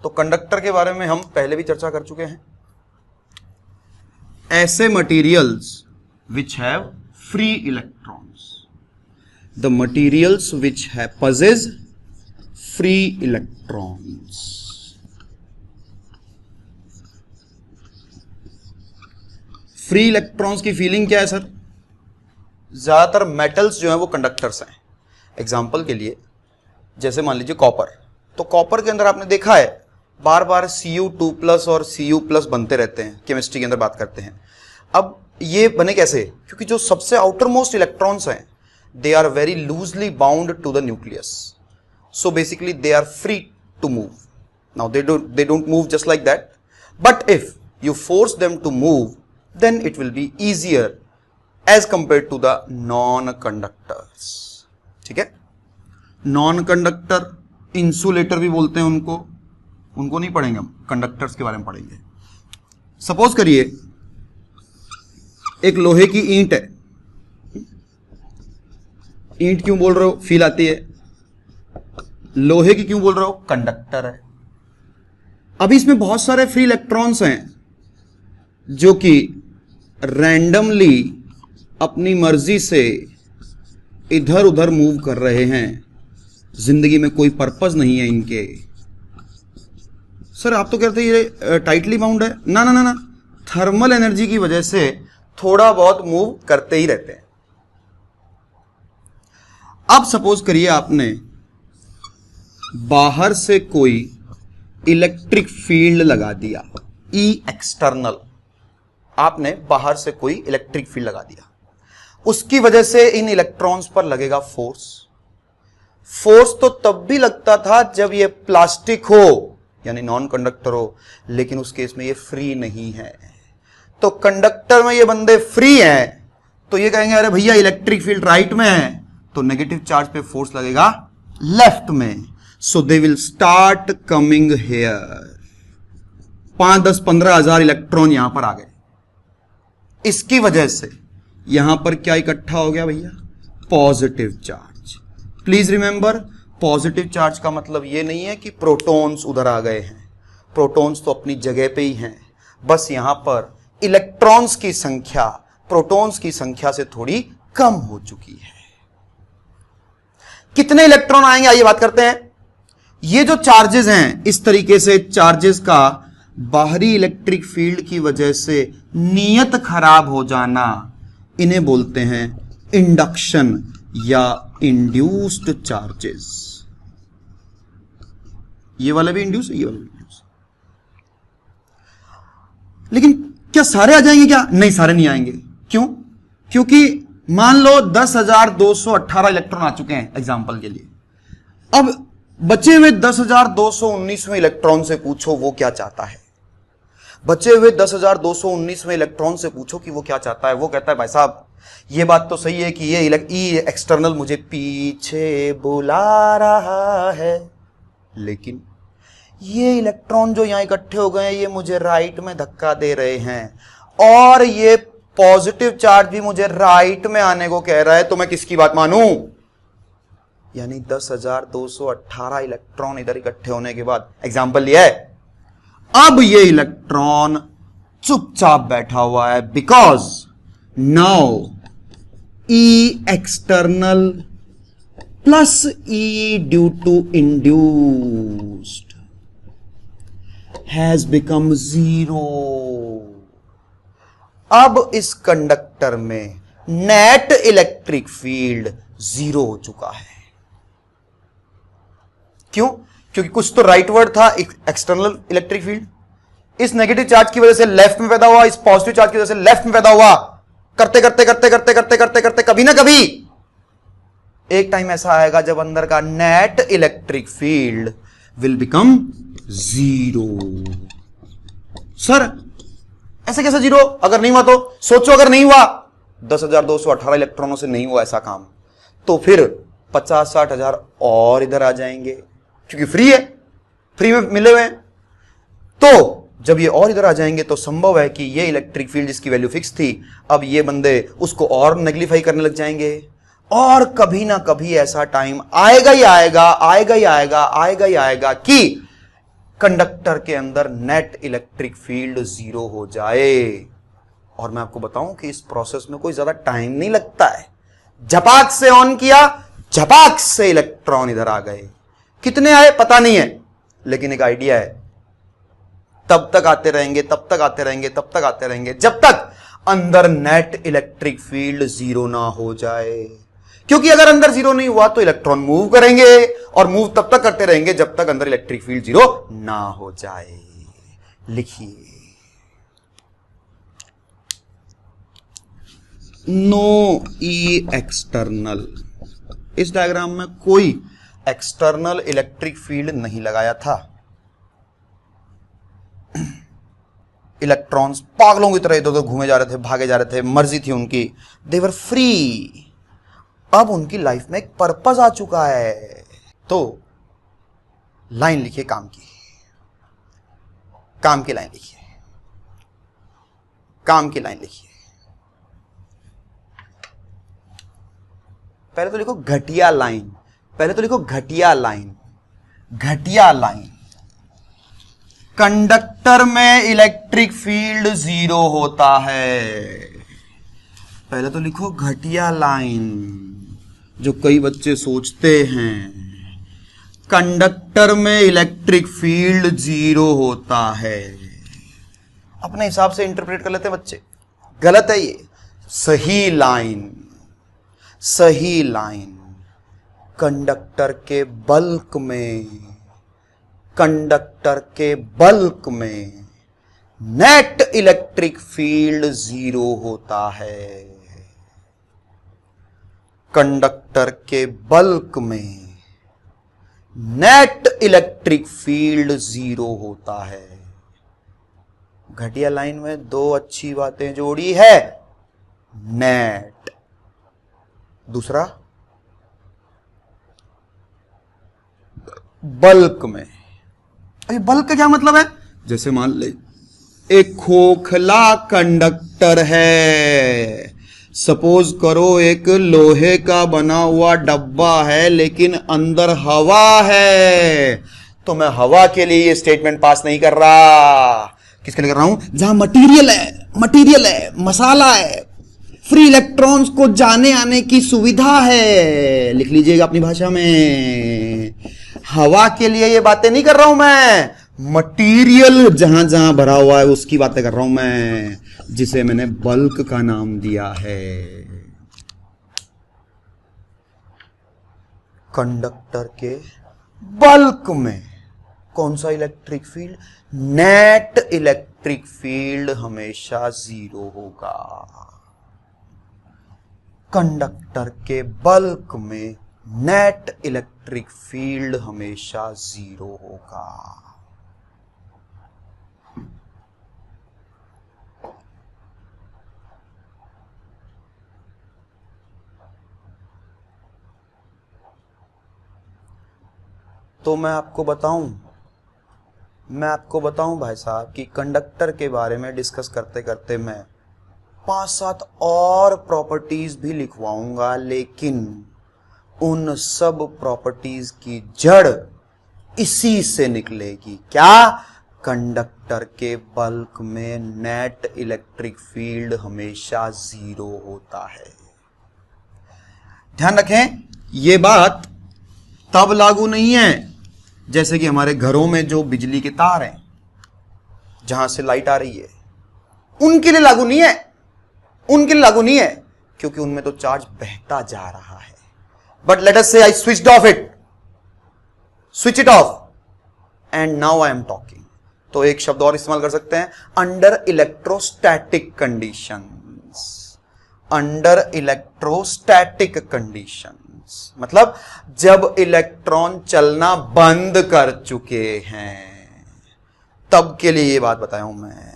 तो कंडक्टर के बारे में हम पहले भी चर्चा कर चुके हैं। ऐसे materials which have free electrons, the materials which have possess free electrons. Free electrons की फीलिंग क्या है सर? ज्यादातर मेटल्स जो है वो कंडक्टर्स हैं। एग्जाम्पल के लिए जैसे मान लीजिए कॉपर, तो कॉपर के अंदर आपने देखा है बार बार Cu2+ और Cu+ बनते रहते हैं, केमिस्ट्री के अंदर बात करते हैं। अब ये बने कैसे? क्योंकि जो सबसे आउटर मोस्ट इलेक्ट्रॉन्स हैं they are very loosely bound to the nucleus, so basically they are free to move. Now they don't move just like that, but if you force them to move then it will be easier as compared to the non-conductors। ठीक है, non conductor insulator भी बोलते हैं उनको नहीं पढ़ेंगे हम, conductors के बारे में पढ़ेंगे। सपोज करिए एक लोहे की ईंट है। ईंट क्यों बोल रहे हो? फील आती है। लोहे की क्यों बोल रहे हो? कंडक्टर है। अभी इसमें बहुत सारे फ्री इलेक्ट्रॉन्स हैं जो कि रैंडमली अपनी मर्जी से इधर उधर मूव कर रहे हैं, जिंदगी में कोई पर्पस नहीं है इनके। सर आप तो कहते हैं ये टाइटली बाउंड है। ना ना ना ना, थर्मल एनर्जी की वजह से थोड़ा बहुत मूव करते ही रहते हैं। अब सपोज करिए आपने बाहर से कोई इलेक्ट्रिक फील्ड लगा दिया, ई एक्सटर्नल, आपने बाहर से कोई इलेक्ट्रिक फील्ड लगा दिया, उसकी वजह से इन इलेक्ट्रॉन्स पर लगेगा फोर्स। फोर्स तो तब भी लगता था जब ये प्लास्टिक हो यानी नॉन कंडक्टर हो, लेकिन उस केस में ये फ्री नहीं है। तो कंडक्टर में ये बंदे फ्री हैं तो ये कहेंगे अरे भैया इलेक्ट्रिक फील्ड राइट में है तो नेगेटिव चार्ज पे फोर्स लगेगा लेफ्ट में, so they will start coming here. 5, 10, 15,000 electron यहां पर आ गए। इसकी वजह से यहां पर क्या इकट्ठा हो गया भैया? Positive charge. Please remember, positive charge का मतलब यह नहीं है कि प्रोटॉन्स उधर आ गए हैं। प्रोटॉन्स तो अपनी जगह पे ही हैं, बस यहां पर इलेक्ट्रॉन्स की संख्या प्रोटॉन्स की संख्या से थोड़ी कम हो चुकी है। कितने इलेक्ट्रॉन आएंगे आइए बात करते हैं। ये जो चार्जेस हैं, इस तरीके से चार्जेस का बाहरी इलेक्ट्रिक फील्ड की वजह से नियत खराब हो जाना, इन्हें बोलते हैं इंडक्शन या इंड्यूस्ड चार्जेस। ये वाला भी इंड्यूस है, ये वाला भी इंड्यूस। लेकिन क्या सारे आ जाएंगे? क्या नहीं, सारे नहीं आएंगे। क्यों? क्योंकि मान लो 10,218 इलेक्ट्रॉन आ चुके हैं एग्जांपल के लिए। अब बचे हुए 10,219वें इलेक्ट्रॉन से पूछो वो क्या चाहता है। बचे हुए 10,219वें इलेक्ट्रॉन से पूछो कि वो क्या चाहता है। वो कहता है भाई साहब ये बात तो सही है कि ये एक्सटर्नल मुझे पीछे बुला रहा है, लेकिन ये इलेक्ट्रॉन जो यहां इकट्ठे हो गए हैं ये मुझे राइट में धक्का दे रहे हैं, और ये पॉजिटिव चार्ज भी मुझे राइट में आने को कह रहा है, तो मैं किसकी बात मानूं? यानी 10,218 इलेक्ट्रॉन इधर इकट्ठे होने के बाद एग्जाम्पल लिया है, अब ये इलेक्ट्रॉन चुपचाप बैठा हुआ है, because now E external plus E due to induced has become 0। अब इस कंडक्टर में नेट इलेक्ट्रिक फील्ड 0 हो चुका है। क्यों? क्योंकि कुछ तो राइट वर्ड था, एक्सटर्नल इलेक्ट्रिक फील्ड, इस नेगेटिव चार्ज की वजह से लेफ्ट में पैदा हुआ, इस पॉजिटिव चार्ज की वजह से लेफ्ट में पैदा हुआ। करते करते करते करते करते करते करते कभी ना कभी एक टाइम ऐसा आएगा जब अंदर का net electric field will become 0। Sir ऐसे कैसे 0? अगर नहीं हुआ तो सोचो, अगर नहीं हुआ 10,218 इलेक्ट्रॉनों से नहीं हुआ ऐसा काम, तो फिर 50-60 हजार और इधर आ जाएंगे, क्योंकि फ्री है, फ्री में मिले हुए हैं। तो जब ये और इधर आ जाएंगे तो संभव है कि ये इलेक्ट्रिक फील्ड जिसकी वैल्यू फिक्स थी, अब ये बंदे उसको और नेग्लिफाई करने लग जाएंगे, और कभी ना कभी ऐसा टाइम आएगा ही आएगा, आएगा ही आएगा, आएगा ही आएगा कि कंडक्टर के अंदर नेट इलेक्ट्रिक फील्ड 0 हो जाए। और मैं आपको बताऊं कि इस प्रोसेस में कोई ज्यादा टाइम नहीं लगता है। झपाक से ऑन किया, झपाक से इलेक्ट्रॉन इधर आ गए। कितने आए पता नहीं है, लेकिन एक आइडिया है, तब तक आते रहेंगे, तब तक आते रहेंगे, तब तक आते रहेंगे, जब तक अंदर नेट इलेक्ट्रिक फील्ड 0 ना हो जाए। क्योंकि अगर अंदर 0 नहीं हुआ तो इलेक्ट्रॉन मूव करेंगे, और मूव तब तक करते रहेंगे जब तक अंदर इलेक्ट्रिक फील्ड 0 ना हो जाए। लिखिए, नो ई एक्सटर्नल। इस डायग्राम में कोई एक्सटर्नल इलेक्ट्रिक फील्ड नहीं लगाया था। इलेक्ट्रॉन्स पागलों की तरह इधर उधर घूमे जा रहे थे, भागे जा रहे थे, मर्जी थी उनकी, दे वर फ्री। अब उनकी लाइफ में एक पर्पस आ चुका है। तो लाइन लिखिए, काम की लाइन लिखिए, काम की लाइन लिखिए। पहले तो लिखो घटिया लाइन, पहले तो लिखो घटिया लाइन। घटिया लाइन, कंडक्टर में इलेक्ट्रिक फील्ड 0 होता है। पहले तो लिखो घटिया लाइन, जो कई बच्चे सोचते हैं कंडक्टर में इलेक्ट्रिक फील्ड 0 होता है। अपने हिसाब से इंटरप्रेट कर लेते हैं बच्चे, गलत है ये। सही लाइन, सही लाइन, कंडक्टर के बल्क में, कंडक्टर के बल्क में नेट इलेक्ट्रिक फील्ड 0 होता है। कंडक्टर के बल्क में नेट इलेक्ट्रिक फील्ड 0 होता है। घटिया लाइन में दो अच्छी बातें जोड़ी है, नेट, दूसरा बल्क में। अभी बल्क का क्या मतलब है? जैसे मान ले एक खोखला कंडक्टर है, सपोज करो एक लोहे का बना हुआ डब्बा है लेकिन अंदर हवा है, तो मैं हवा के लिए ये स्टेटमेंट पास नहीं कर रहा। किसके लिए कर रहा हूं? जहां मटेरियल है, मसाला है, फ्री इलेक्ट्रॉन्स को जाने आने की सुविधा है। लिख लीजिएगा अपनी भाषा में, हवा के लिए ये बातें नहीं कर रहा हूं मैं, मटेरियल जहां जहां भरा हुआ है उसकी बातें कर रहा हूं मैं, जिसे मैंने बल्क का नाम दिया है। कंडक्टर के बल्क में कौन सा electric field? Net electric field हमेशा 0 होगा। कंडक्टर के बल्क में नेट इलेक्ट्रिक फील्ड हमेशा 0 होगा। तो मैं आपको बताऊं भाई साहब कि कंडक्टर के बारे में डिस्कस करते करते मैं 5-7 और प्रॉपर्टीज भी लिखवाऊंगा, लेकिन उन सब प्रॉपर्टीज की जड़ इसी से निकलेगी। क्या? कंडक्टर के बल्क में नेट इलेक्ट्रिक फील्ड हमेशा 0 होता है। ध्यान रखें, यह बात तब लागू नहीं है जैसे कि हमारे घरों में जो बिजली के तार हैं, जहां से लाइट आ रही है, उनके लिए लागू नहीं है, उनके लिए लागू नहीं है, क्योंकि उनमें तो चार्ज बहता जा रहा है। बट लेट अस से I switched off it, switch it of, and now I am talking. तो एक शब्द और इस्तेमाल कर सकते हैं, under electrostatic conditions. Under electrostatic conditions मतलब जब इलेक्ट्रॉन चलना बंद कर चुके हैं, तब के लिए ये बात बताया हूं मैं।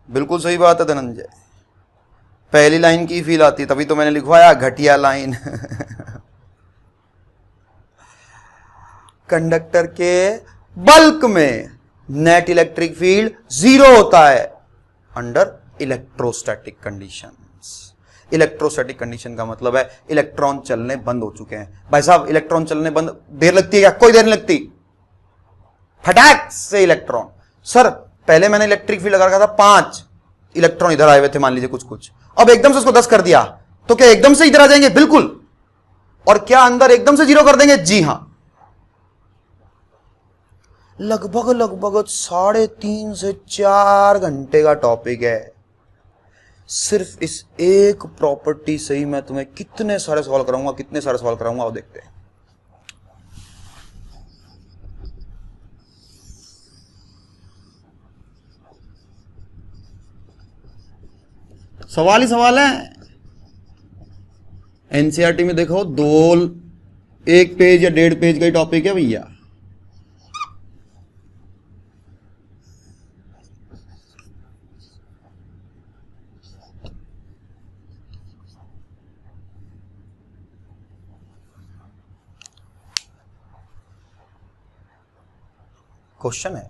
बिल्कुल सही बात है धनंजय, पहली लाइन की फील आती, तभी तो मैंने लिखवाया घटिया लाइन। कंडक्टर के बल्क में नेट इलेक्ट्रिक फील्ड 0 होता है under electrostatic conditions. Electrostatic condition का मतलब है इलेक्ट्रॉन चलने बंद हो चुके हैं। भाई साहब इलेक्ट्रॉन चलने बंद देर लगती है क्या? कोई देर नहीं लगती, फटाक से इलेक्ट्रॉन। सर पहले मैंने इलेक्ट्रिक फील्ड लगा रखा था 5 इलेक्ट्रॉन इधर आए हुए थे मान लीजिए कुछ, अब एकदम से उसको 10 कर दिया तो क्या एकदम से इधर आ जाएंगे? बिल्कुल। और क्या अंदर एकदम से 0 कर देंगे? जी हां। लगभग 3.5 से 4 घंटे का टॉपिक है। सिर्फ इस एक प्रॉपर्टी से ही मैं तुम्हें कितने सारे सवाल कराऊंगा और देखते हैं। सवाल ही सवाल है। एनसीईआरटी में देखो 1 पेज या 1.5 पेज का ही टॉपिक है भैया। क्वेश्चन है,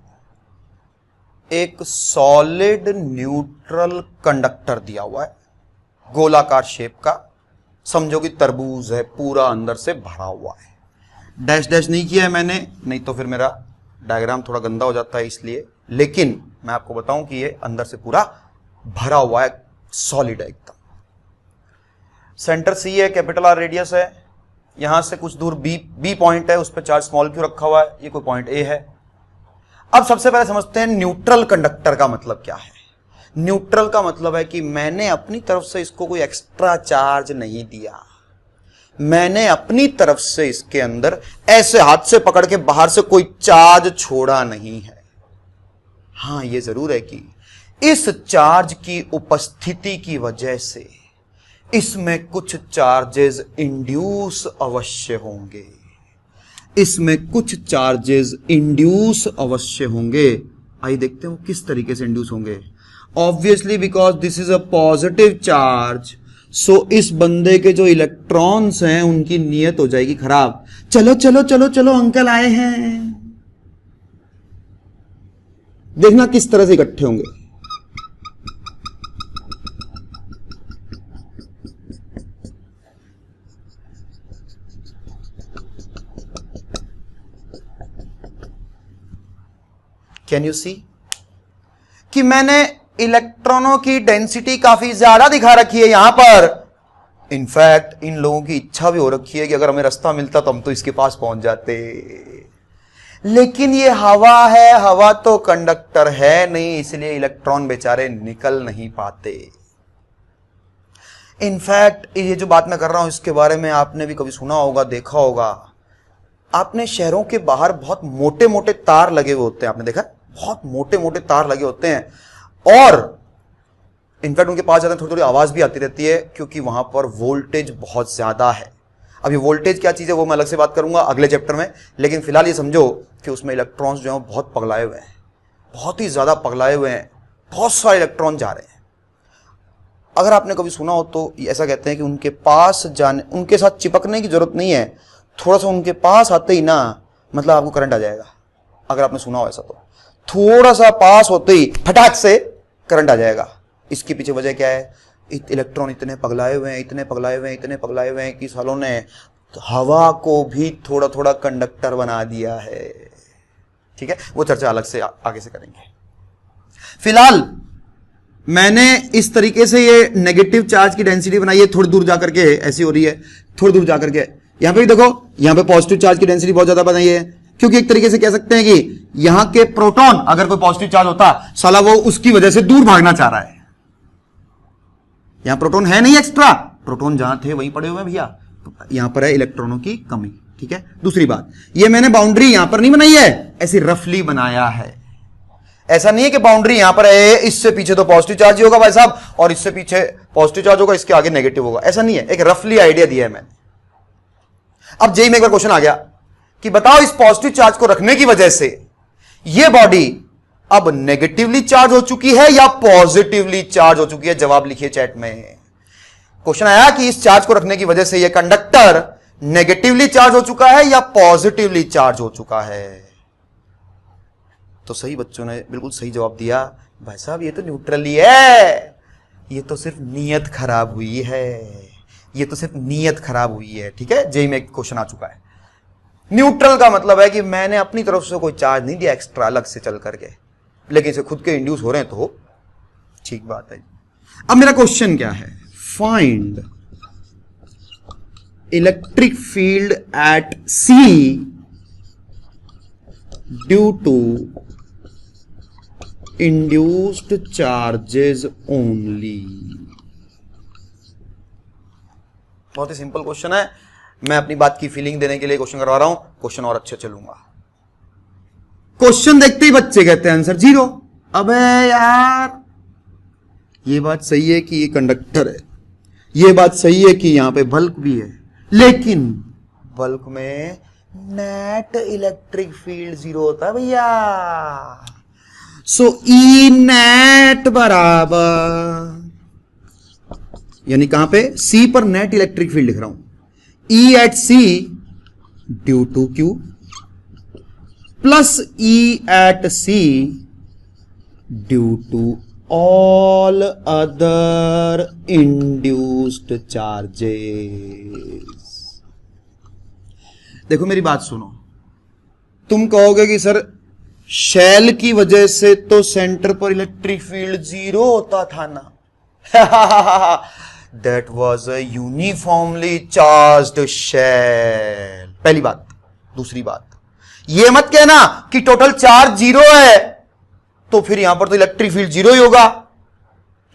एक सॉलिड न्यूट्रल कंडक्टर दिया हुआ है गोलाकार शेप का, समझो कि तरबूज है, पूरा अंदर से भरा हुआ है। डैश डैश नहीं किया है मैंने, नहीं तो फिर मेरा डायग्राम थोड़ा गंदा हो जाता है इसलिए, लेकिन मैं आपको बताऊं कि ये अंदर से पूरा भरा हुआ है, सॉलिड है एकदम। सेंटर सी है, कैपिटल आर रेडियस है, यहां से कुछ दूर बी पॉइंट है, उस पर चार्ज स्मॉल क्यू रखा हुआ है, ये कोई पॉइंट ए है। अब सबसे पहले समझते हैं न्यूट्रल कंडक्टर का मतलब क्या है। न्यूट्रल का मतलब है कि मैंने अपनी तरफ से इसको कोई एक्स्ट्रा चार्ज नहीं दिया, मैंने अपनी तरफ से इसके अंदर ऐसे हाथ से पकड़ के बाहर से कोई चार्ज छोड़ा नहीं है। हां यह जरूर है कि इस चार्ज की उपस्थिति की वजह से इसमें कुछ चार्जेस इंड्यूस अवश्य होंगे, इसमें कुछ चार्जेस इंड्यूस अवश्य होंगे। आइए देखते हैं किस तरीके से इंड्यूस होंगे। Obviously because this is a positive charge, so इस बंदे के जो इलेक्ट्रॉन्स हैं उनकी नीयत हो जाएगी खराब। चलो चलो चलो चलो अंकल आए हैं, देखना किस तरह से इकट्ठे होंगे। कैन यू सी कि मैंने इलेक्ट्रॉनों की डेंसिटी काफी ज्यादा दिखा रखी है यहां पर। इनफैक्ट इन लोगों की इच्छा भी हो रखी है कि अगर हमें रास्ता मिलता तो हम तो इसके पास पहुंच जाते, लेकिन ये हवा है, हवा तो कंडक्टर है नहीं, इसलिए इलेक्ट्रॉन बेचारे निकल नहीं पाते। इनफैक्ट ये जो बात मैं कर रहा हूं इसके बारे में आपने भी कभी सुना होगा, देखा होगा। आपने शहरों के बाहर बहुत मोटे मोटे तार लगे हुए होते हैं, आपने देखा बहुत मोटे मोटे तार लगे होते हैं, और इनफैक्ट उनके पास जाते हैं थोड़ी थोड़ी आवाज भी आती रहती है क्योंकि वहां पर वोल्टेज बहुत ज्यादा है। अब ये वोल्टेज क्या चीज है वो मैं अलग से बात करूंगा अगले चैप्टर में, लेकिन फिलहाल ये समझो कि उसमें इलेक्ट्रॉन्स जो हैं बहुत पगलाए हुए हैं, बहुत ही ज्यादा पगलाए हुए हैं, बहुत सारे इलेक्ट्रॉन जा रहे हैं। अगर आपने कभी सुना हो तो ऐसा कहते हैं कि उनके पास जाने, उनके साथ चिपकने की जरूरत नहीं है, थोड़ा सा उनके पास आते ही ना मतलब आपको करंट आ जाएगा। अगर आपने सुना हो ऐसा तो थोड़ा सा पास होते ही फटाक से करंट आ जाएगा। इसके पीछे वजह क्या है? इलेक्ट्रॉन इतने पगलाए हुए हैं, इतने पगलाए हुए हैं, इतने पगलाए हुए हैं कि सालों ने हवा को भी थोड़ा थोड़ा कंडक्टर बना दिया है। ठीक है, वो चर्चा अलग से आगे से करेंगे। फिलहाल मैंने इस तरीके से ये नेगेटिव चार्ज की डेंसिटी बनाई है, थोड़ी दूर जाकर के ऐसी हो रही है, थोड़ी दूर जाकर के यहां पे भी देखो, यहां पे पॉजिटिव चार्ज की डेंसिटी बहुत ज्यादा बनाई है, क्योंकि एक तरीके से कह सकते हैं कि यहां के प्रोटॉन अगर कोई पॉजिटिव चार्ज होता साला वो उसकी वजह से दूर भागना चाह रहा है। यहां प्रोटॉन है नहीं एक्स्ट्रा, प्रोटॉन जहां थे वहीं पड़े हुए हैं भैया, यहां पर है इलेक्ट्रॉनों की कमी। ठीक है, दूसरी बात ये मैंने बाउंड्री यहां पर नहीं बनाई है, ऐसी रफली बनाया है। ऐसा नहीं है कि बाउंड्री यहां पर है, इससे पीछे तो पॉजिटिव चार्ज ही होगा भाई साहब और इससे पीछे पॉजिटिव चार्ज होगा, इसके आगे नेगेटिव होगा, ऐसा नहीं है। एक रफली आइडिया दिया है मैंने। अब जेई में एक बार क्वेश्चन आ गया कि बताओ इस पॉजिटिव चार्ज को रखने की वजह से यह बॉडी अब नेगेटिवली चार्ज हो चुकी है या पॉजिटिवली चार्ज हो चुकी है? जवाब लिखिए चैट में। क्वेश्चन आया कि इस चार्ज को रखने की वजह से यह कंडक्टर नेगेटिवली चार्ज हो चुका है या पॉजिटिवली चार्ज हो चुका है? तो सही बच्चों ने बिल्कुल सही जवाब दिया, भाई साहब ये तो न्यूट्रल ही है। ये तो सिर्फ नीयत खराब हुई है, ये तो सिर्फ नीयत खराब हुई है। ठीक है, जेई में क्वेश्चन आ चुका है। न्यूट्रल का मतलब है कि मैंने अपनी तरफ से कोई चार्ज नहीं दिया एक्स्ट्रा अलग से चल करके, लेकिन इसे खुद के इंड्यूस हो रहे हैं तो ठीक बात है। अब मेरा क्वेश्चन क्या है, find electric field at C due to induced charges only. बहुत ही सिंपल क्वेश्चन है, मैं अपनी बात की फीलिंग देने के लिए क्वेश्चन करवा रहा हूं, क्वेश्चन और अच्छे चलूंगा। क्वेश्चन देखते ही बच्चे कहते हैं आंसर 0। अबे यार, ये बात सही है कि ये कंडक्टर है, ये बात सही है कि यहां पे बल्क भी है, लेकिन बल्क में नेट इलेक्ट्रिक फील्ड 0 होता है भैया। सो ई नेट बराबर, यानी कहां पे, सी पर नेट इलेक्ट्रिक फील्ड लिख रहा हूं, E at C due to Q plus E at C due to all other induced charges. देखो मेरी बात सुनो, तुम कहोगे कि सर शेल की वजह से तो सेंटर पर इलेक्ट्रिक फील्ड 0 होता था ना। That was a uniformly charged shell। पहली बात। दूसरी बात, ये मत कहना कि टोटल चार्ज 0 है तो फिर यहां पर तो इलेक्ट्रिक फील्ड 0 ही होगा,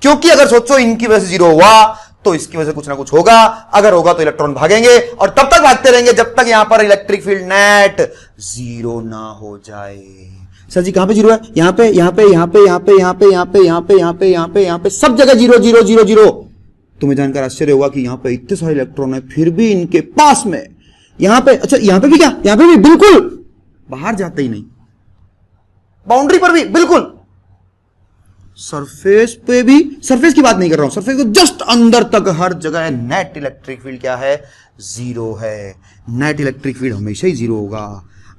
क्योंकि अगर सोचो इनकी वजह से 0 हुआ तो इसकी वजह से कुछ ना कुछ होगा, अगर होगा तो इलेक्ट्रॉन भागेंगे और तब तक भागते रहेंगे जब तक यहां पर इलेक्ट्रिक फील्ड नेट 0 ना हो जाए। सर जी कहां पे 0 है, यहां पे, यहां पे, यहां पे, यहां पे, यहां पे, यहां पे, यहां पे, यहां पे, यहां पे, यहां पे, सब जगह 0 0 0 0। तुम्हें जानकर आश्चर्य होगा कि यहां पे इतने सारे इलेक्ट्रॉन है, फिर भी इनके पास में यहां पे, अच्छा यहां पे भी क्या, यहां पे भी बिल्कुल बाहर जाते ही नहीं, बाउंड्री पर भी बिल्कुल, सरफेस पे भी, सरफेस की बात नहीं कर रहा हूं, सरफेस के जस्ट अंदर तक हर जगह नेट इलेक्ट्रिक फील्ड क्या है, 0 है। नेट इलेक्ट्रिक फील्ड हमेशा ही 0 होगा।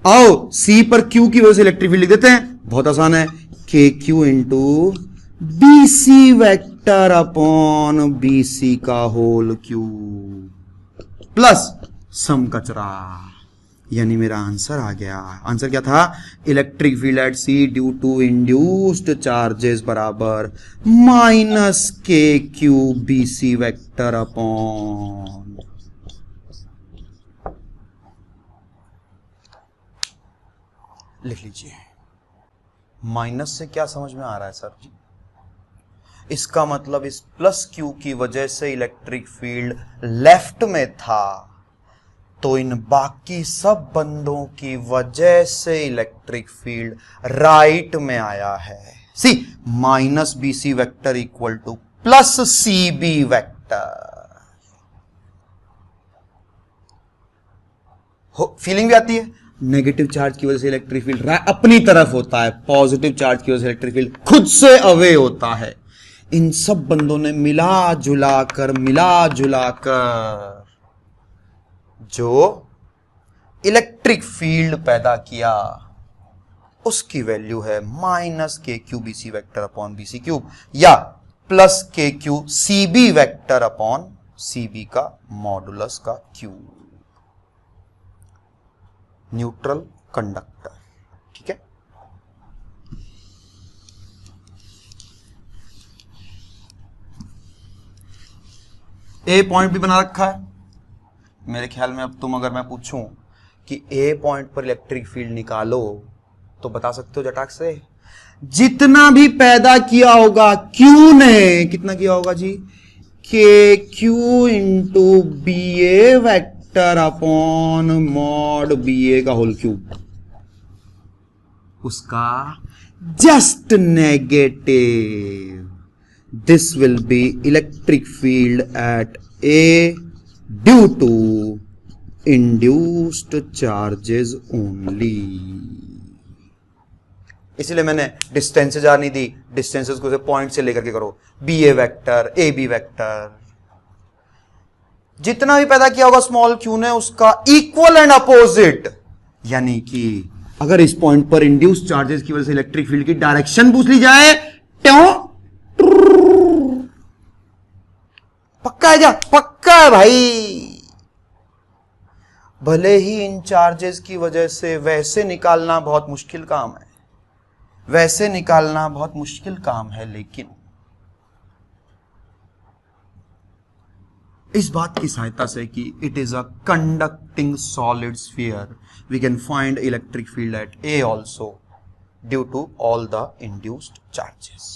आओ सी पर क्यू की वजह से इलेक्ट्रिक फील्ड लिख देते हैं, बहुत आसान है, K Q into BC vector upon BC का होल क्यूब प्लस सम कचरा, यानी मेरा आंसर आ गया। आंसर क्या था, electric field at C due to induced charges बराबर minus K Q BC vector upon, लिख लीजिए। माइनस से क्या समझ में आ रहा है सर जी, इसका मतलब इस प्लस क्यू की वजह से इलेक्ट्रिक फील्ड लेफ्ट में था, तो इन बाकी सब बंदों की वजह से इलेक्ट्रिक फील्ड राइट में आया है। C minus B C vector equal to plus C B vector. Feeling भी आती है, नेगेटिव चार्ज की वजह से इलेक्ट्रिक फील्ड अपनी तरफ होता है, पॉजिटिव चार्ज की वजह से इलेक्ट्रिक फील्ड खुद से अवे होता है। इन सब बंदों ने मिला जुलाकर जो इलेक्ट्रिक फील्ड पैदा किया, उसकी वैल्यू है minus K Q B C vector upon B C cube, या plus K Q C B vector upon C B का मॉडुलस का क्यूब। न्यूट्रल कंडक्टर, ठीक है। ए पॉइंट भी बना रखा है मेरे ख्याल में। अब तुम अगर मैं पूछूं कि ए पॉइंट पर इलेक्ट्रिक फील्ड निकालो तो बता सकते हो झटाक से, जितना भी पैदा किया होगा क्यू ने, कितना किया होगा जी, K Q into B A vector upon mod B A का होल क्यूब, उसका just negative. This will be electric field at A due to induced charges only. इसलिए मैंने डिस्टेंसेज नहीं दी, डिस्टेंसेज को पॉइंट से लेकर के करो, B A vector, A B vector, जितना भी पैदा किया होगा स्मॉल क्यू ने उसका इक्वल एंड अपोजिट। यानी कि अगर इस पॉइंट पर इंड्यूस्ड चार्जेस की वजह से इलेक्ट्रिक फील्ड की डायरेक्शन पूछ ली जाए, क्या? पक्का है भाई। भले ही इन चार्जेस की वजह से वैसे निकालना बहुत मुश्किल काम है, वैसे निकालना बहुत मुश्किल काम है, लेकिन इस बात की सहायता से कि it is a conducting solid sphere, we can find electric field at A also due to all the induced charges.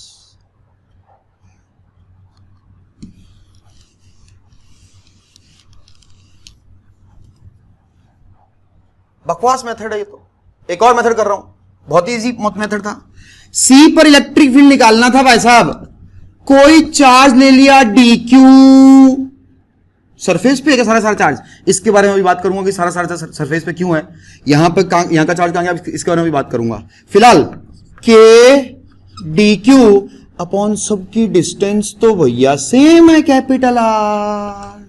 बकवास मेथड है ये तो। एक और मेथड कर रहा हूं, बहुत ही इजी मेथड था। सी पर इलेक्ट्रिक फील्ड निकालना था भाई साहब। कोई चार्ज ले लिया डी क्यू, सरफेस पे है क्या सारा चार्ज? इसके बारे में भी बात करूंगा कि सारा सरफेस पे क्यों है, यहां पे यहां का चार्ज कहां गया, इसके बारे में भी बात करूंगा। फिलहाल के डी क्यू अपॉन सबकी डिस्टेंस तो भैया सेम है, कैपिटल आर।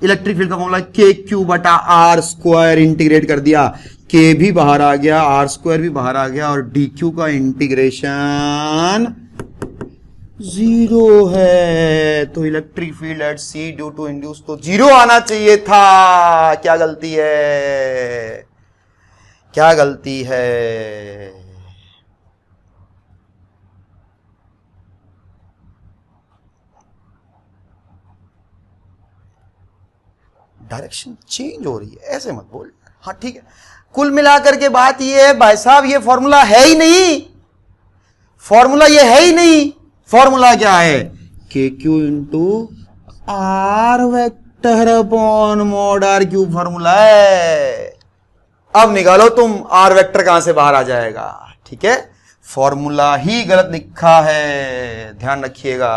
इलेक्ट्रिक फील्ड का फॉर्मूला के क्यू बटा आर स्क्वायर, इंटीग्रेट कर दिया, के भी बाहर आ गया, आर स्क्वायर भी बाहर आ गया, और डी क्यू का इंटीग्रेशन 0 है। तो electric field at C due to induce तो 0 आना चाहिए था। क्या गलती है, क्या गलती है? डायरेक्शन चेंज हो रही है, ऐसे मत बोल। हाँ ठीक है, कुल मिलाकर के बात ये है भाई साहब, ये फॉर्मूला है ही नहीं, फॉर्मूला ये है ही नहीं। फॉर्मूला क्या है? K Q into R vector upon mod R cube formula है। अब निकालो तुम आर वेक्टर कहां से बाहर आ जाएगा। ठीक है, फॉर्मूला ही गलत लिखा है, ध्यान रखिएगा।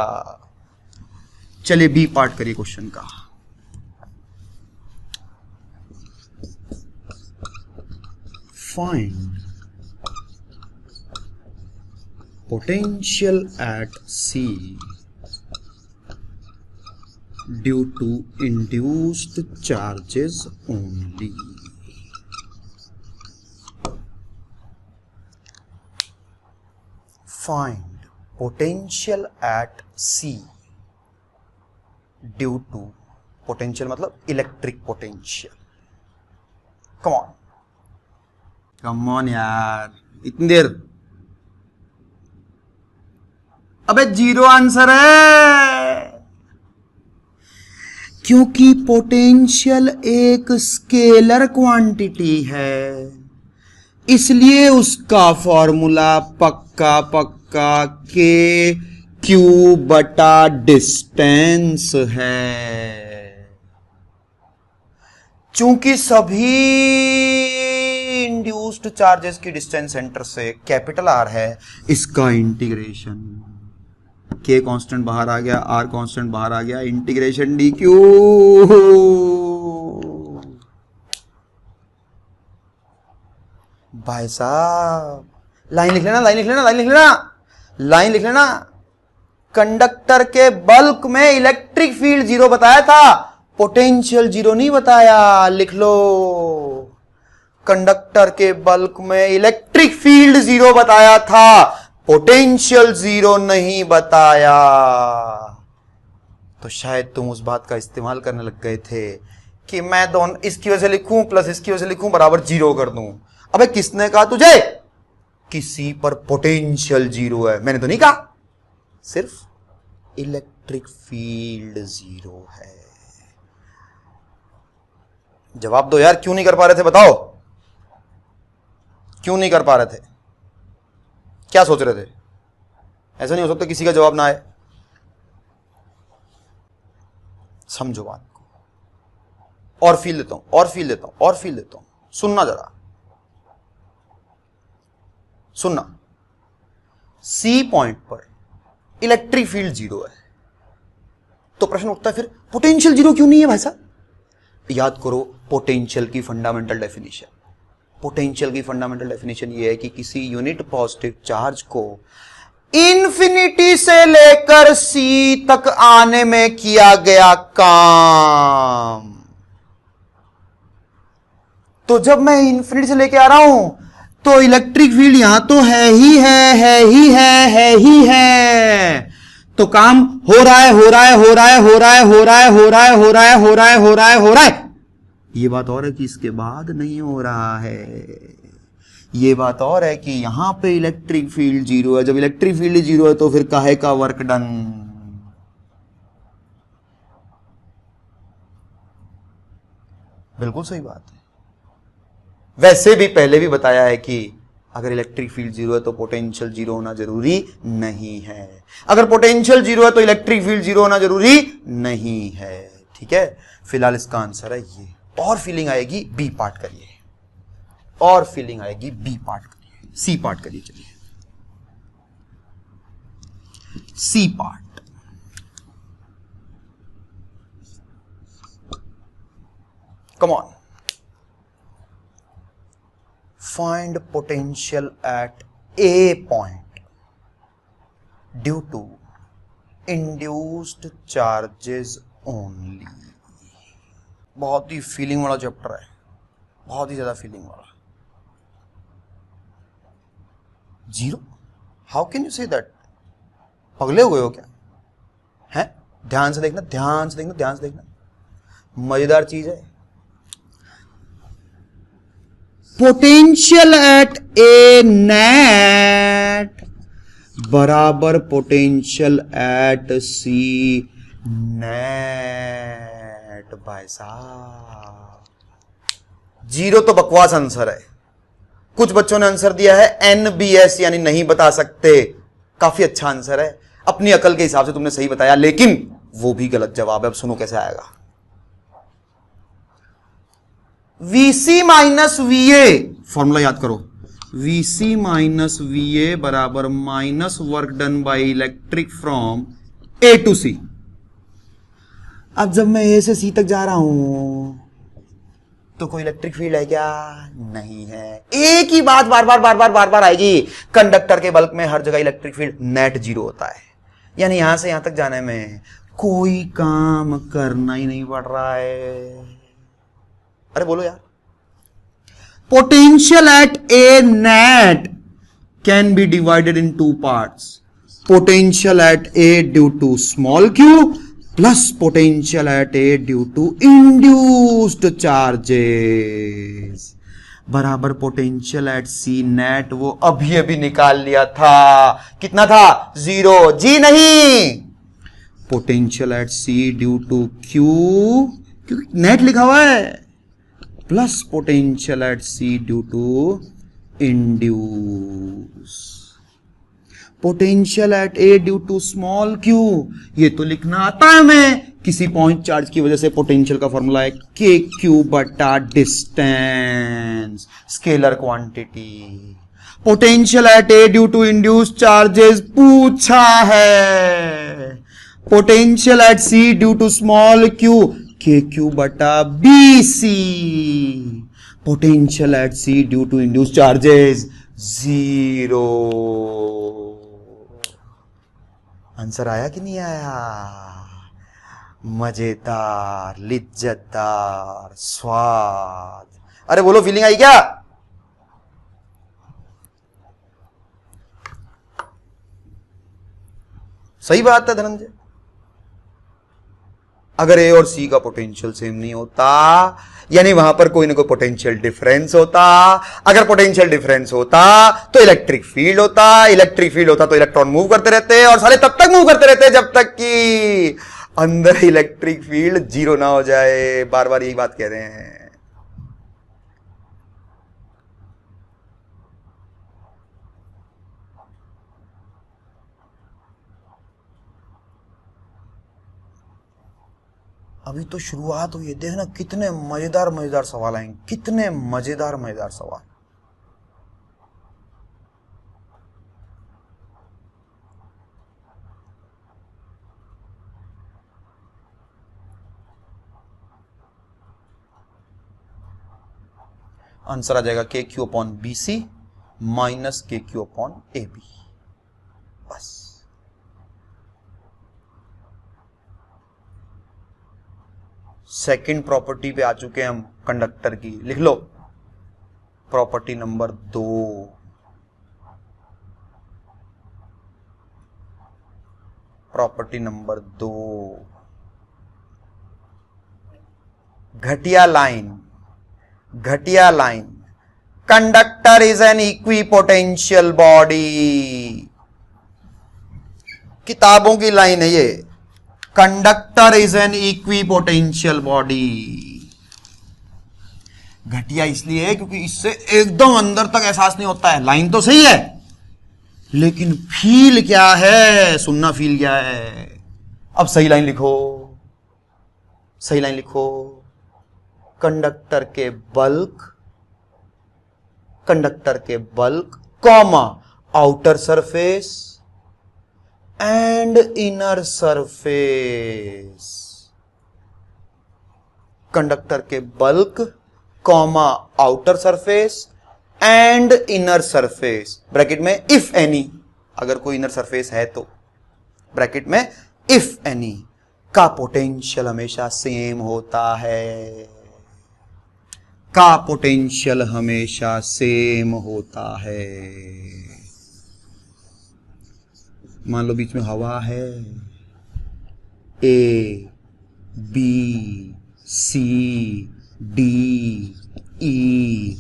चलिए बी पार्ट करिए क्वेश्चन का। Find potential at C due to induced charges only. Find potential at C due to, potential मतलब electric potential. Come on. Come on यार, इतनी देर। अबे 0 आंसर है, क्योंकि पोटेंशियल एक स्केलर क्वांटिटी है, इसलिए उसका फॉर्मूला पक्का पक्का के क्यू बटा डिस्टेंस है। चूंकि सभी इंड्यूस्ड चार्जेस की डिस्टेंस सेंटर से कैपिटल आर है, इसका इंटीग्रेशन, के कांस्टेंट बाहर आ गया, आर कांस्टेंट बाहर आ गया, इंटीग्रेशन डी क्यू। भाई साहब लाइन लिख लेना, लाइन लिख लेना, लाइन लिख लेना, लाइन लिख लेना। कंडक्टर के बल्क में इलेक्ट्रिक फील्ड 0 बताया था, पोटेंशियल 0 नहीं बताया। लिख लो, कंडक्टर के बल्क में इलेक्ट्रिक फील्ड 0 बताया था, पोटेंशियल 0 नहीं बताया। तो शायद तुम उस बात का इस्तेमाल करने लग गए थे कि मैं दोनों इसकी वजह से लिखूं प्लस इसकी वजह से लिखूं बराबर 0 कर दूं। अबे किसने कहा तुझे किसी पर पोटेंशियल 0 है? मैंने तो नहीं कहा, सिर्फ इलेक्ट्रिक फील्ड 0 है। जवाब दो यार, क्यों नहीं कर पा रहे थे बताओ, क्यों नहीं कर पा रहे थे? क्या सोच रहे थे? ऐसा नहीं हो सकता किसी का जवाब ना आए। समझो बात को, और फील देता हूं, और फील देता हूं, और फील देता हूं। सुनना जरा, सुनना। सी पॉइंट पर इलेक्ट्रिक फील्ड 0 है, तो प्रश्न उठता है फिर पोटेंशियल 0 क्यों नहीं है भाई साहब? याद करो पोटेंशियल की फंडामेंटल डेफिनेशन। पोटेंशियल की फंडामेंटल डेफिनेशन ये है कि किसी यूनिट पॉजिटिव चार्ज को इंफिनिटी से लेकर सी तक आने में किया गया काम। तो जब मैं इंफिनिटी से लेके आ रहा हूं तो इलेक्ट्रिक फील्ड यहां तो है ही है ही है ही है। तो काम हो रहा है, हो रहा है, हो रहा है, हो रहा है, हो रहा है, हो रहा है, हो रहा है, हो रहा है, हो रहा है, हो रहा है। ये बात और है कि इसके बाद नहीं हो रहा है। ये बात और है कि यहां पे इलेक्ट्रिक फील्ड जीरो है। जब इलेक्ट्रिक फील्ड जीरो है तो फिर काहे का वर्क डन? बिल्कुल सही बात है। वैसे भी पहले भी बताया है कि अगर इलेक्ट्रिक फील्ड जीरो है तो पोटेंशियल जीरो होना जरूरी नहीं है। अगर पोटेंशियल जीरो है तो इलेक्ट्रिक फील्ड जीरो होना जरूरी नहीं है। ठीक है, फिलहाल इसका आंसर है ये। और फीलिंग आएगी बी पार्ट करिए, और फीलिंग आएगी बी पार्ट करिए, सी पार्ट करिए। चलिए C part, come on. Find potential at A point due to induced charges only। बहुत ही फीलिंग वाला चैप्टर है, बहुत ही ज्यादा फीलिंग वाला। Zero, how can you say that? पगले हो गए हो क्या? हैं? ध्यान से देखना, ध्यान से देखना, ध्यान से देखना, मजेदार चीज है। पोटेंशियल एट ए नेट बराबर पोटेंशियल एट सी नेट। भाई साहब, जीरो तो बकवास आंसर है। कुछ बच्चों ने आंसर दिया है NBS यानी नहीं बता सकते। काफी अच्छा आंसर है, अपनी अकल के हिसाब से तुमने सही बताया, लेकिन वो भी गलत जवाब है। अब सुनो कैसे आएगा। VC माइनस VA, फॉर्मूला याद करो। VC माइनस VA बराबर minus work done by electric from A to C। अब जब मैं A से C तक जा रहा हूं तो कोई इलेक्ट्रिक फील्ड है क्या? नहीं है। एक ही बात बार बार बार बार बार बार आएगी, कंडक्टर के बल्क में हर जगह इलेक्ट्रिक फील्ड नेट जीरो होता है। यानी यहां से यहां तक जाने में कोई काम करना ही नहीं पड़ रहा है। अरे बोलो यार। Potential at A net can be divided in two parts. Potential at A due to small Q plus potential at A due to induced charges बराबर पोटेंशियल एट सी नेट। वो अभी अभी निकाल लिया था, कितना था? जीरो। जी नहीं, potential at C due to Q, क्योंकि नेट लिखा हुआ है, plus potential at C due to induce. Potential at A due to small Q, ये तो लिखना आता है हमें। किसी पॉइंट चार्ज की वजह से पोटेंशियल का फॉर्मूला है के क्यू बटा distance, scalar quantity. Potential at A due to induce charges पूछा है। Potential at C due to small Q K Q बटा B C. Potential at C due to induce charges zero. Answer आया कि नहीं आया? मजेदार, लिज्जतदार, स्वाद। अरे बोलो, फीलिंग आई क्या? सही बात है धनंजय। अगर ए और सी का पोटेंशियल सेम नहीं होता, यानी वहां पर कोई ना कोई पोटेंशियल डिफरेंस होता। अगर पोटेंशियल डिफरेंस होता तो इलेक्ट्रिक फील्ड होता। इलेक्ट्रिक फील्ड होता तो इलेक्ट्रॉन मूव करते रहते, और सारे तब तक मूव करते रहते जब तक कि अंदर इलेक्ट्रिक फील्ड जीरो ना हो जाए। बार बार यही बात कह रहे हैं। अभी तो शुरुआत हुई है, देखना कितने मजेदार मजेदार सवाल आएंगे, कितने मजेदार मजेदार सवाल। आंसर आ जाएगा K Q upon B C minus K Q upon A B. बस। सेकंड प्रॉपर्टी पे आ चुके हैं हम कंडक्टर की। लिख लो प्रॉपर्टी नंबर 2। प्रॉपर्टी नंबर 2, घटिया line. Conductor is an equipotential body. किताबों की लाइन है ये। Conductor is an equipotential body. घटिया इसलिए है क्योंकि इससे एकदम अंदर तक एहसास नहीं होता है। लाइन तो सही है लेकिन फील क्या है, सुनना फील क्या है। अब सही लाइन लिखो। कंडक्टर के bulk comma outer surface and inner surface. Conductor के bulk comma outer surface and inner surface, bracket में इफ एनी, अगर कोई इनर सरफेस है तो, ब्रैकेट में इफ एनी का पोटेंशियल हमेशा सेम होता है। मान लो बीच में हवा है, A B C D E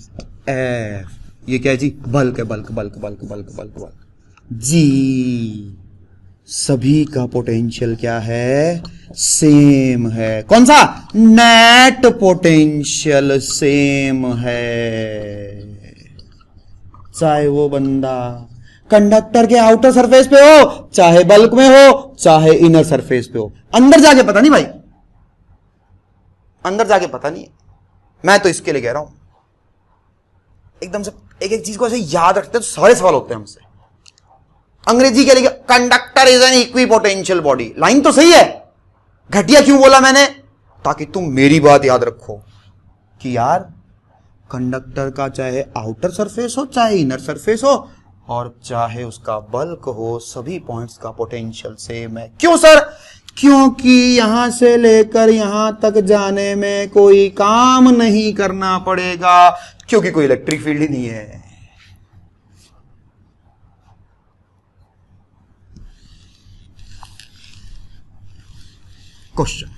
F, ये क्या है जी? बल्क है, बल्क। जी, सभी का पोटेंशियल क्या है? सेम है। कौन सा? नेट पोटेंशियल सेम है। चाहे वो बंदा कंडक्टर के आउटर सरफेस पे हो, चाहे बल्क में हो, चाहे इनर सरफेस पे हो। अंदर जाके पता नहीं भाई, अंदर जाके पता नहीं। मैं तो इसके लिए कह रहा हूं, एकदम से एक एक चीज को ऐसे याद रखते हैं तो सारे सवाल होते हैं हमसे। अंग्रेजी के लिए conductor is an equipotential body. Line तो सही है, घटिया क्यों बोला मैंने? ताकि तुम मेरी बात याद रखो कि यार कंडक्टर का चाहे आउटर सरफेस हो, चाहे इनर सरफेस हो, और चाहे उसका बल्क हो, सभी पॉइंट्स का पोटेंशियल सेम है। क्यों सर? क्योंकि यहां से लेकर यहां तक जाने में कोई काम नहीं करना पड़ेगा, क्योंकि कोई इलेक्ट्रिक फील्ड ही नहीं है। क्वेश्चन,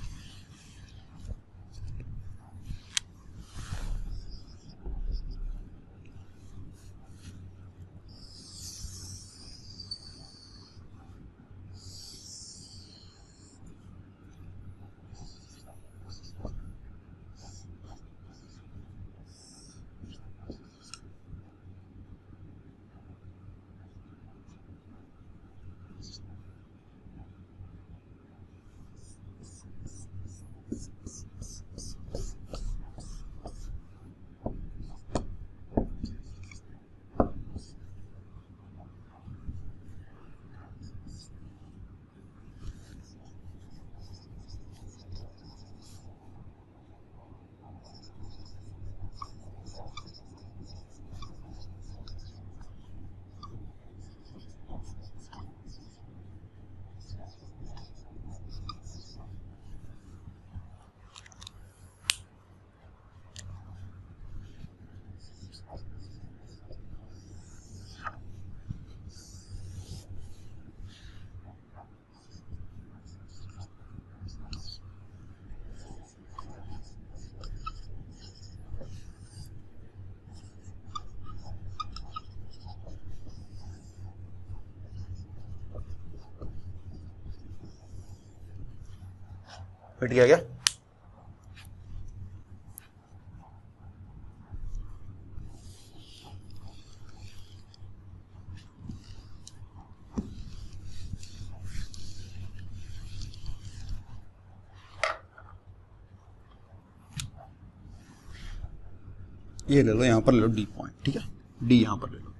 मिट गया क्या? ये ले लो, यहां पर ले लो डी पॉइंट, ठीक है? डी यहां पर ले लो।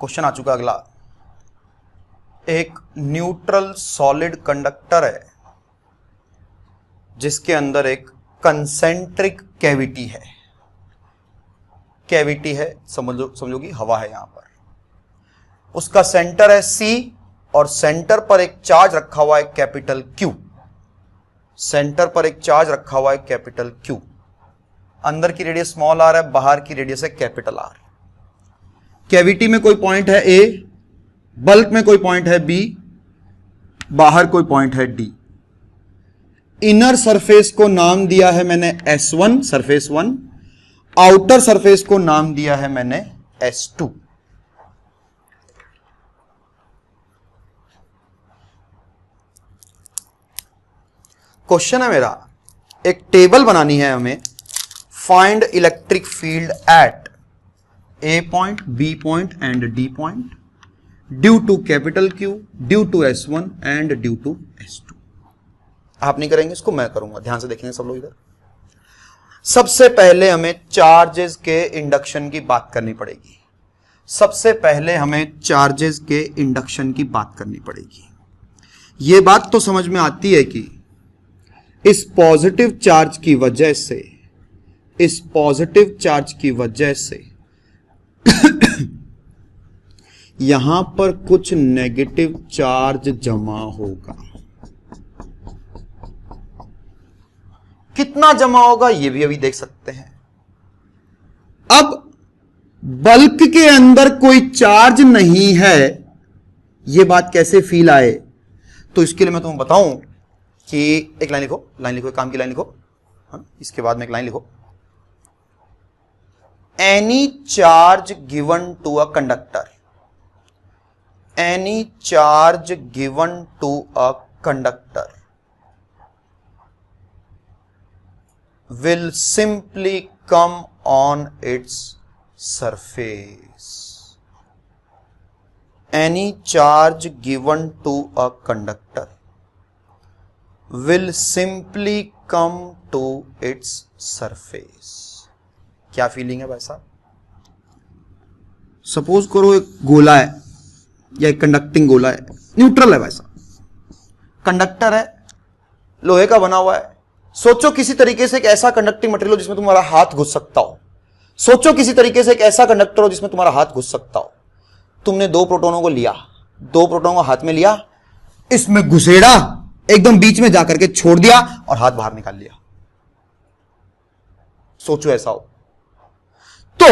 क्वेश्चन आ चुका अगला। एक न्यूट्रल सॉलिड कंडक्टर है जिसके अंदर एक कंसेंट्रिक कैविटी है। कैविटी है, समझोगी हवा है यहां पर। उसका सेंटर है C और सेंटर पर एक चार्ज रखा हुआ है कैपिटल Q। सेंटर पर एक चार्ज रखा हुआ है कैपिटल Q। अंदर की रेडियस स्मॉल r है, बाहर की रेडियस है कैपिटल R। कैविटी में कोई पॉइंट है A, बल्क में कोई पॉइंट है B, बाहर कोई पॉइंट है D। इनर सरफेस को नाम दिया है मैंने S1 सरफेस 1, आउटर सरफेस को नाम दिया है मैंने S2। क्वेश्चन है मेरा, एक टेबल बनानी है हमें। Find electric field at A point, B point and D point due to capital Q, due to S1 and due to S2। आप नहीं करेंगे इसको, मैं करूंगा, ध्यान से देखेंगे सब लोग इधर। सबसे पहले हमें चार्जेस के इंडक्शन की बात करनी पड़ेगी। सबसे पहले हमें चार्जेस के इंडक्शन की बात करनी पड़ेगी। यह बात तो समझ में आती है कि इस पॉजिटिव चार्ज की वजह से, इस पॉजिटिव चार्ज की वजह से यहां पर कुछ नेगेटिव चार्ज जमा होगा। कितना जमा होगा ये भी अभी देख सकते हैं। अब बल्क के अंदर कोई चार्ज नहीं है, यह बात कैसे फील आए, तो इसके लिए मैं तुम्हें बताऊं कि एक लाइन लिखो, एक काम की लाइन लिखो। हाँ, इसके बाद में एक लाइन लिखो। Any charge given to a conductor, any charge given to a conductor will simply come on its surface. Any charge given to a conductor will simply come to its surface. क्या feeling है भाई साहब? Suppose करो एक गोला है या एक कंडक्टिंग गोला है, न्यूट्रल है भाई साहब, कंडक्टर है, लोहे का बना हुआ है। सोचो किसी तरीके से एक ऐसा कंडक्टिंग मटेरियल हो जिसमें तुम्हारा हाथ घुस सकता हो। सोचो किसी तरीके से एक ऐसा कंडक्टर हो जिसमें तुम्हारा हाथ घुस सकता हो। तुमने दो प्रोटोनों को लिया, दो प्रोटोनों को हाथ में लिया, इसमें घुसेड़ा, एकदम बीच में जाकर के छोड़ दिया और हाथ बाहर निकाल लिया। सोचो ऐसा हो तो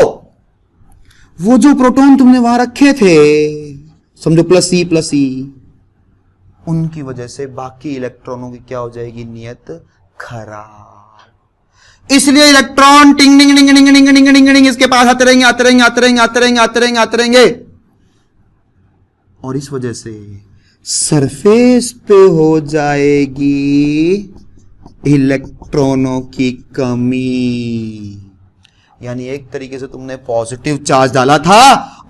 वो जो प्रोटॉन तुमने वहां रखे थे, समझो प्लस ई, उनकी वजह से बाकी इलेक्ट्रॉनों की क्या हो जाएगी नियत खराब। इसलिए इलेक्ट्रॉन टिंग डिंग डिंग डिंग डिंग डिंग डिंग डिंग इसके पास आते रहेंगे, आते रहेंगे, आते रहेंगे, आते रहेंगे, आते रहेंगे, आते रहेंगे, और इस वजह से सरफेस पे हो जाएगी इलेक्ट्रॉनों की कमी। यानी एक तरीके से तुमने पॉजिटिव चार्ज डाला था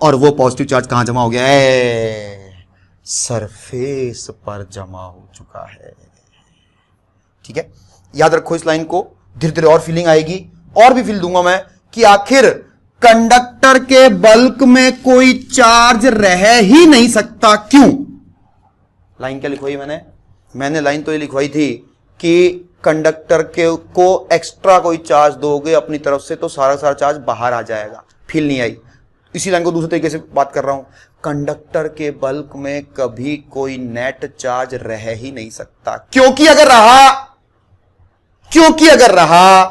और वो पॉजिटिव चार्ज कहां जमा हो गया है? सरफेस पर जमा हो चुका है। ठीक है, याद रखो इस लाइन को, धीरे धीरे और फीलिंग आएगी, और भी फील दूंगा मैं कि आखिर कंडक्टर के बल्क में कोई चार्ज रह ही नहीं सकता। क्यों? लाइन क्या लिखवाई मैंने लाइन तो ये लिखवाई थी कि कंडक्टर के को एक्स्ट्रा कोई चार्ज दोगे अपनी तरफ से तो सारा चार्ज बाहर आ जाएगा। फील नहीं आई? इसी लाइन को दूसरे तरीके से बात कर रहा हूं, कंडक्टर के बल्क में कभी कोई नेट चार्ज रह ही नहीं सकता, क्योंकि अगर रहा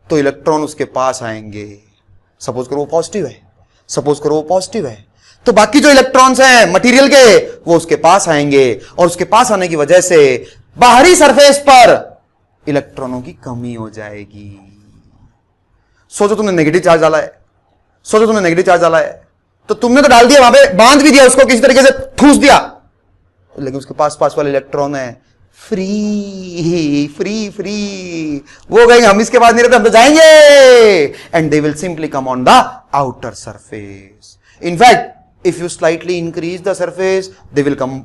तो इलेक्ट्रॉन उसके पास आएंगे। सपोज करो वो पॉजिटिव है, तो बाकी जो इलेक्ट्रॉन्स हैं मटेरियल के वो उसके पास आएंगे, और उसके पास आने की वजह से बाहरी सरफेस पर इलेक्ट्रॉनों की कमी हो जाएगी। सोचो तुमने नेगेटिव चार्ज डाला है, तो तुमने तो डाल दिया वहां पे, बांध भी दिया उसको, किसी तरीके से ठूस दिया, लेकिन उसके पास वाले इलेक्ट्रॉन है फ्री, वो कहेंगे हम इसके पास नहीं रहते, हम तो जाएंगे, and they will simply come on the outer surface. In fact if you slightly increase the surface they will come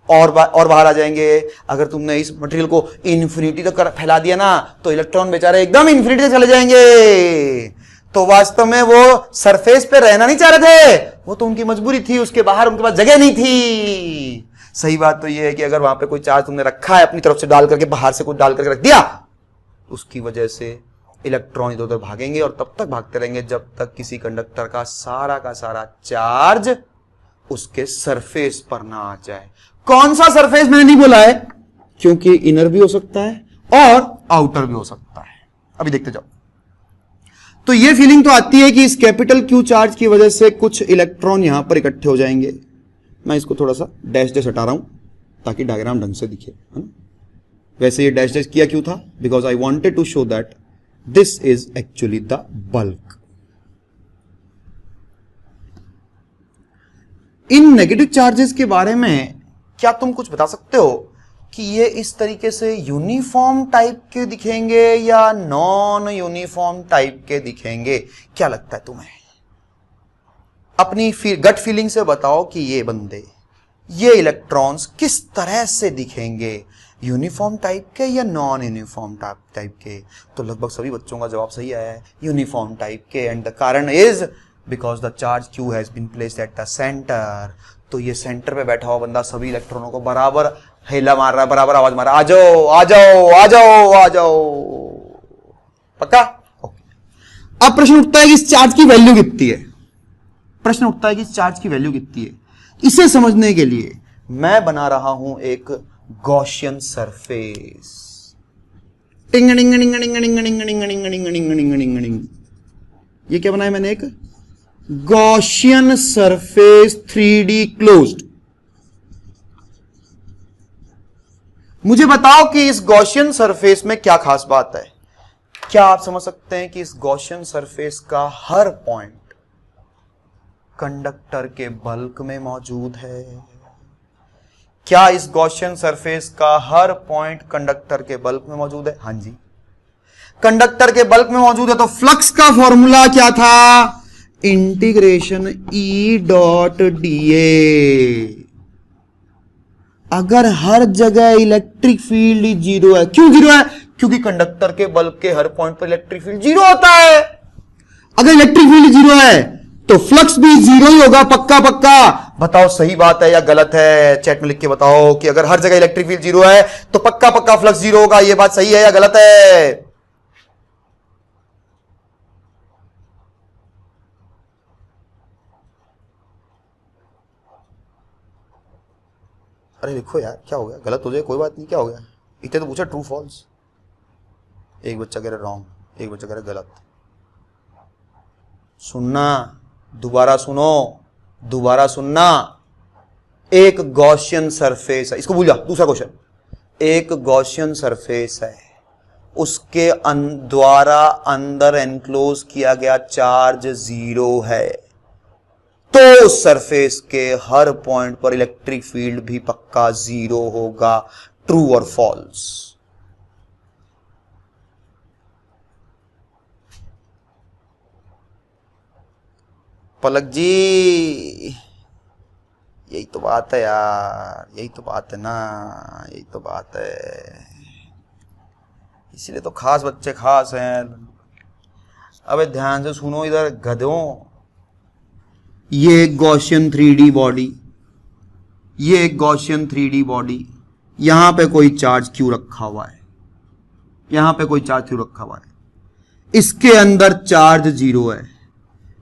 और बाहर आ जाएंगे। अगर तुमने इस मटेरियल को इन्फिनिटी तक फैला दिया ना, तो इलेक्ट्रॉन बेचारे एकदम इन्फिनिटी तक चले जाएंगे। तो वास्तव में वो सरफेस पे रहना नहीं चाह रहे थे, वो तो उनकी मजबूरी थी, उसके बाहर उनके पास जगह नहीं थी। सही बात तो ये है कि अगर वहां पे कोई चार्ज तुमने रखा है अपनी तरफ से डाल करके, बाहर से कुछ डाल करके रख दिया, उसकी वजह से इलेक्ट्रॉन इधर उधर भागेंगे और तब तक भागते रहेंगे जब तक किसी कंडक्टर का सारा चार्ज उसके सरफेस पर ना आ जाए। कौन सा सरफेस मैंने नहीं बोला है, क्योंकि इनर भी हो सकता है और आउटर भी हो सकता है। अभी देखते जाओ। तो ये फीलिंग तो आती है कि इस कैपिटल क्यू चार्ज की वजह से कुछ इलेक्ट्रॉन यहां पर इकट्ठे हो जाएंगे। मैं इसको थोड़ा सा डैश डैश हटा रहा हूं ताकि डायग्राम ढंग से दिखे, है ना। वैसे ये डैश डैश किया क्यों था, because I wanted to show that this is actually the bulk. In negative charges के बारे में क्या तुम कुछ बता सकते हो कि ये इस तरीके से यूनिफॉर्म टाइप के दिखेंगे या नॉन यूनिफॉर्म टाइप के दिखेंगे? क्या लगता है तुम्हें? अपनी गट फीलिंग से बताओ कि ये बंदे, ये इलेक्ट्रॉन्स किस तरह से दिखेंगे, यूनिफॉर्म टाइप के या नॉन यूनिफॉर्म टाइप के? तो लगभग सभी बच्चों का जवाब सही आया है, यूनिफॉर्म टाइप के। एंड द कारण is because the charge Q has been placed at the centre. तो ये सेंटर पे बैठा हुआ बंदा सभी इलेक्ट्रॉनों को बराबर हेला मार रहा है, बराबर आवाज मार रहा है, आ जाओ आ जाओ आ जाओ आ जाओ। पक्का? ओके। अब प्रश्न उठता है कि इस चार्ज की वैल्यू कितनी है। प्रश्न उठता है कि इस चार्ज की वैल्यू कितनी है। इसे समझने के लिए मैं बना रहा हूं एक गॉसियन सरफेस। टिंग टिंग टिंग टिंग टिंग टिंग टिंग टिंग टिंग टिंग टिंग टिंग। ये क्या बनाया मैंने? एक गॉसियन सरफेस 3D क्लोज्ड। मुझे बताओ कि इस गॉसियन सरफेस में क्या खास बात है। क्या आप समझ सकते हैं कि इस गॉसियन सरफेस का हर पॉइंट कंडक्टर के बल्क में मौजूद है? क्या इस गॉसियन सरफेस का हर पॉइंट कंडक्टर के बल्क में मौजूद है? हां जी, कंडक्टर के बल्क में मौजूद है। तो फ्लक्स का फॉर्मूला क्या था? Integration E.dA। अगर हर जगह इलेक्ट्रिक फील्ड जीरो है, क्यों जीरो है? क्योंकि कंडक्टर के बल्क के हर पॉइंट पर इलेक्ट्रिक फील्ड जीरो होता है। अगर इलेक्ट्रिक फील्ड जीरो है तो फ्लक्स भी जीरो ही होगा। पक्का पक्का? बताओ सही बात है या गलत है? चैट में लिख के बताओ कि अगर हर जगह इलेक्ट्रिक फील्ड जीरो है तो पक्का पक्का फ्लक्स जीरो होगा। यह बात सही है या गलत है? अरे लिखो यार, क्या हो गया? गलत हो जाए कोई बात नहीं, क्या हो गया? इतने तो पूछा ट्रू फॉल्स। एक बच्चा कह रहा रॉन्ग, एक बच्चा कह रहा गलत। सुनना, दोबारा सुनो, दोबारा सुनना। एक गॉसियन सरफेस है, इसको भूल जा। दूसरा क्वेश्चन, एक गॉसियन सरफेस है, उसके द्वारा अंदर एनक्लोज किया गया चार्ज जीरो है, तो उस सरफेस के हर पॉइंट पर इलेक्ट्रिक फील्ड भी पक्का जीरो होगा। ट्रू और फॉल्स? पलक जी, यही तो बात है यार, यही तो बात है ना, यही तो बात है। इसीलिए तो खास बच्चे खास हैं। अबे ध्यान से सुनो इधर गधों। ये एक गॉसियन 3D बॉडी, ये एक गॉसियन 3D बॉडी, यहां पे कोई चार्ज क्यों रखा हुआ है? यहां पे कोई चार्ज क्यों रखा हुआ है? इसके अंदर चार्ज जीरो है,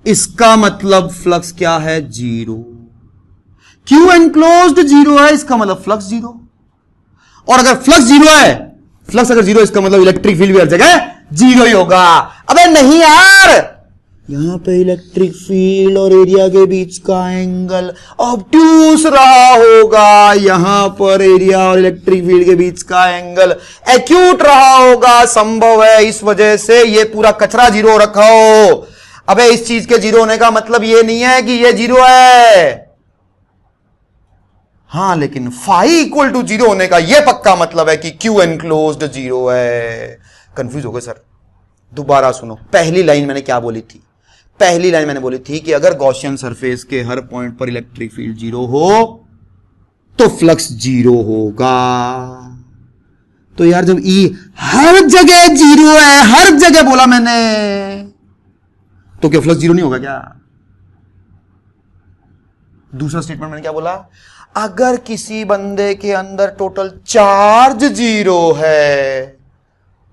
इसका मतलब फ्लक्स क्या है? जीरो। क्यू एनक्लोज्ड जीरो है, इसका मतलब फ्लक्स जीरो। और अगर फ्लक्स जीरो है, फ्लक्स अगर जीरो, इसका मतलब इलेक्ट्रिक फील्ड भी हर जगह जीरो ही होगा। अबे नहीं यार, यहां पे इलेक्ट्रिक फील्ड और एरिया के बीच का एंगल ऑब्ट्यूस रहा होगा, यहां पर एरिया और इलेक्ट्रिक फील्ड के बीच का एंगल एक्यूट रहा होगा। संभव है इस वजह से ये पूरा कचरा जीरो रखा हो। अबे इस चीज के जीरो होने का मतलब ये नहीं है कि ये जीरो है। हां, लेकिन फाई इक्वल टू जीरो होने का यह पक्का मतलब है कि क्यू एनक्लोज्ड जीरो है। कंफ्यूज हो गए सर? दोबारा सुनो, पहली लाइन मैंने क्या बोली थी? पहली लाइन मैंने बोली थी कि अगर गॉसियन सरफेस के हर पॉइंट पर इलेक्ट्रिक फील्ड जीरो हो तो फ्लक्स जीरो होगा। तो यार जब ई हर जगह जीरो है, हर जगह बोला मैंने, तो क्या फ्लक्स जीरो नहीं होगा क्या? दूसरा स्टेटमेंट मैंने क्या बोला? अगर किसी बंदे के अंदर टोटल चार्ज जीरो है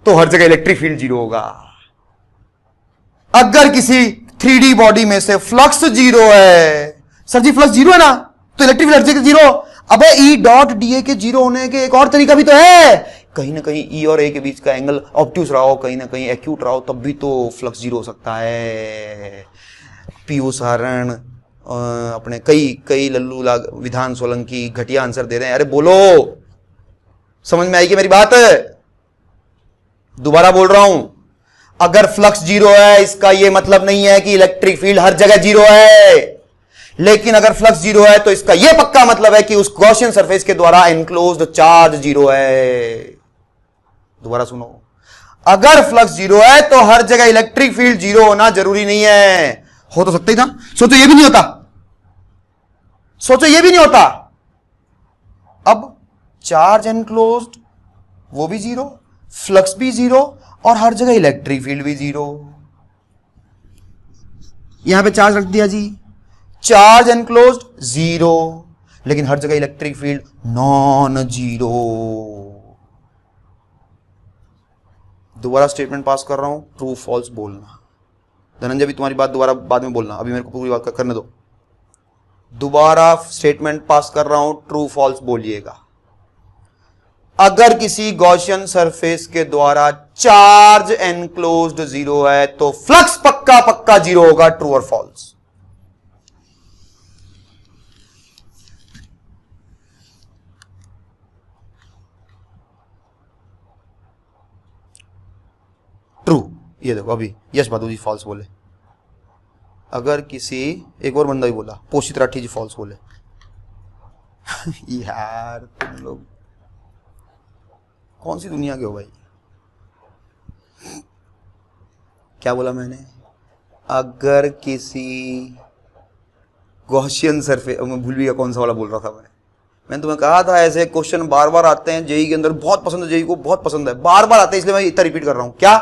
तो हर जगह इलेक्ट्रिक फील्ड जीरो होगा। अगर किसी 3D बॉडी में से फ्लक्स जीरो है, सर जी फ्लक्स जीरो है ना, तो इलेक्ट्रिक फील्ड हर जगह जीरो। अबे ई डॉट डी ए के जीरो होने के एक और तरीका भी तो है, कहीं ना कहीं ई और ए के बीच का एंगल ऑब्ट्यूस रहा हो, कहीं ना कहीं एक्यूट रहा हो, तब भी तो फ्लक्स जीरो हो सकता है। पीयू सहारण अपने कई लल्लू विधान सोलंकी घटिया आंसर दे रहे हैं। अरे बोलो, समझ में आएगी मेरी बात? दोबारा बोल रहा हूं, अगर फ्लक्स जीरो है इसका यह मतलब नहीं है कि इलेक्ट्रिक फील्ड हर जगह जीरो है, लेकिन अगर फ्लक्स जीरो है तो इसका यह पक्का मतलब है कि उस गॉसियन सरफेस के द्वारा एनक्लोज्ड चार्ज जीरो है। दोबारा सुनो, अगर फ्लक्स जीरो है तो हर जगह इलेक्ट्रिक फील्ड जीरो होना जरूरी नहीं है। हो तो सकता ही था, सोचो ये भी नहीं होता, सोचो ये भी नहीं होता। अब चार्ज एनक्लोज्ड वो भी जीरो, फ्लक्स भी जीरो, और हर जगह इलेक्ट्रिक फील्ड भी जीरो। यहां पे चार्ज रख दिया जी, चार्ज एनक्लोज्ड जीरो, लेकिन हर जगह इलेक्ट्रिक फील्ड नॉन जीरो। दोबारा स्टेटमेंट पास कर रहा हूं, ट्रू फॉल्स बोलना। धनंजय भी तुम्हारी बात दोबारा बाद में बोलना, अभी मेरे को पूरी बात करने दो। दोबारा स्टेटमेंट पास कर रहा हूं, ट्रू फॉल्स बोलिएगा। अगर किसी गॉसियन सरफेस के द्वारा चार्ज एनक्लोज्ड जीरो है तो फ्लक्स पक्का पक्का जीरो होगा। ट्रू और फॉल्स? ट्रू। ये देखो अभी यश भादु जी फॉल्स बोले। अगर किसी, एक और बंदा भी बोला, पोषित राठी जी फॉल्स बोले। यार तुम लोग कौन सी दुनिया के हो भाई? क्या बोला मैंने? अगर किसी गॉसियन सरफेस, मैं भूल भी गया कौन सा वाला बोल रहा था मैंने तुम्हें कहा था ऐसे क्वेश्चन बार बार आते हैं जेई के अंदर, बहुत पसंद है, जेई को बहुत पसंद है, बार बार आते हैं, इसलिए मैं इतना रिपीट कर रहा हूं। क्या?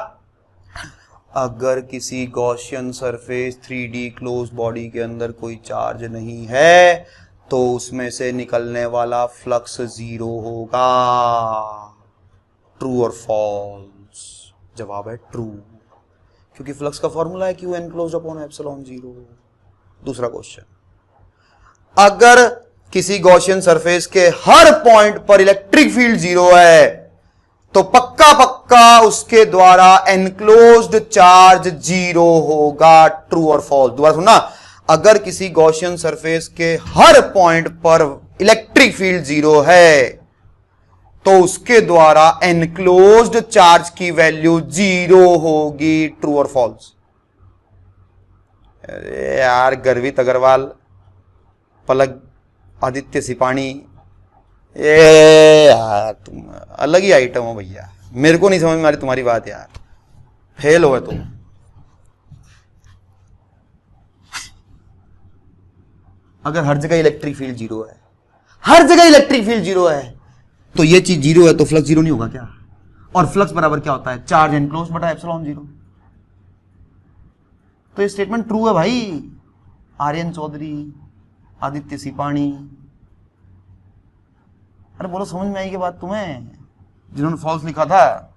अगर किसी Gaussian surface 3D close body के अंदर कोई चार्ज नहीं है तो उसमें से निकलने वाला फ्लक्स जीरो होगा। ट्रू और फॉल्स? जवाब है ट्रू, क्योंकि फ्लक्स का फॉर्मूला है Q enclosed upon epsilon zero. दूसरा क्वेश्चन, अगर किसी गॉसियन सरफेस के हर पॉइंट पर इलेक्ट्रिक फील्ड जीरो है तो पक्का पक्का उसके द्वारा एनक्लोज्ड चार्ज जीरो होगा। ट्रू और फॉल्स? दोबारा सुनना, अगर किसी गॉसियन सरफेस के हर पॉइंट पर इलेक्ट्रिक फील्ड जीरो है तो उसके द्वारा एनक्लोज्ड चार्ज की वैल्यू जीरो होगी। ट्रू और फॉल्स? अरे यार गर्वित अग्रवाल, पलक आदित्य सिपाणी, यार तुम अलग ही आइटम हो भैया, मेरे को नहीं समझ में आ रही तुम्हारी बात यार, फेल हो तुम। अगर हर जगह इलेक्ट्रिक फील्ड जीरो है, हर जगह इलेक्ट्रिक फील्ड जीरो है, तो ये चीज जीरो है तो फ्लक्स जीरो नहीं होगा क्या? और फ्लक्स बराबर क्या होता है? चार्ज एनक्लोज बटा एप्सिलॉन जीरो। तो ये स्टेटमेंट ट्रू है भाई। आर्यन चौधरी, आदित्य सिपाणी, अरे बोलो समझ में आई की बात तुम्हें, जिन्होंने फॉल्स लिखा था?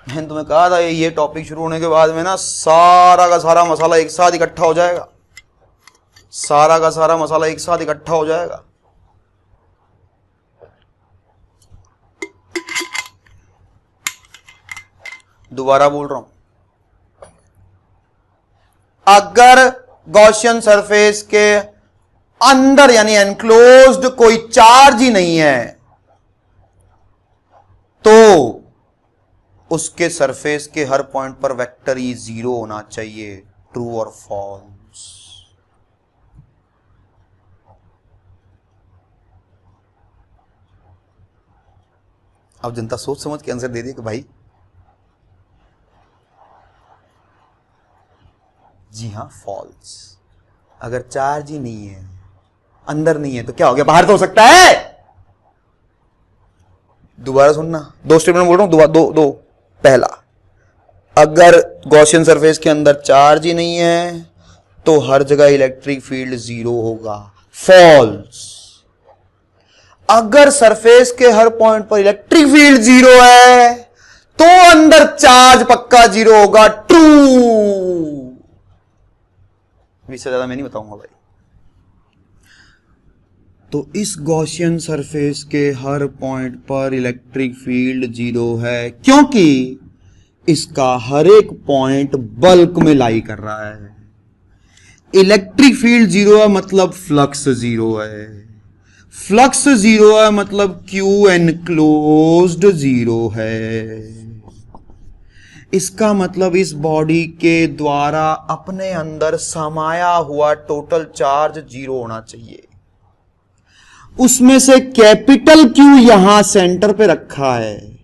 मैंने तुम्हें कहा था ये टॉपिक शुरू होने के बाद में ना सारा का सारा मसाला एक साथ इकट्ठा हो जाएगा, सारा का सारा मसाला एक साथ इकट्ठा हो जाएगा। दोबारा बोल रहा हूं, अगर गॉसियन सरफेस के अंदर यानी एनक्लोज्ड कोई चार्ज ही नहीं है तो उसके सरफेस के हर पॉइंट पर वेक्टर ई जीरो होना चाहिए। ट्रू और फॉल्स? अब जनता सोच समझ के आंसर दे दी कि भाई जी हां फॉल्स। अगर चार्ज ही नहीं है, अंदर नहीं है, तो क्या हो गया? बाहर तो हो सकता है। दोबारा सुनना, दो स्टेटमेंट बोल रहा हूं, दो। पहला, अगर गॉसियन सरफेस के अंदर चार्ज ही नहीं है तो हर जगह इलेक्ट्रिक फील्ड जीरो होगा, फॉल्स। अगर सरफेस के हर पॉइंट पर इलेक्ट्रिक फील्ड जीरो है तो अंदर चार्ज पक्का जीरो होगा, ट्रू। इससे ज्यादा मैं नहीं बताऊंगा भाई। तो इस गॉसियन सरफेस के हर पॉइंट पर इलेक्ट्रिक फील्ड जीरो है क्योंकि इसका हर एक पॉइंट बल्क में लाई कर रहा है। इलेक्ट्रिक फील्ड जीरो है मतलब फ्लक्स जीरो है, फ्लक्स जीरो है मतलब क्यू एनक्लोज्ड जीरो है। इसका मतलब इस बॉडी के द्वारा अपने अंदर समाया हुआ टोटल चार्ज जीरो होना चाहिए। उसमें से कैपिटल क्यू यहां सेंटर पे रखा है,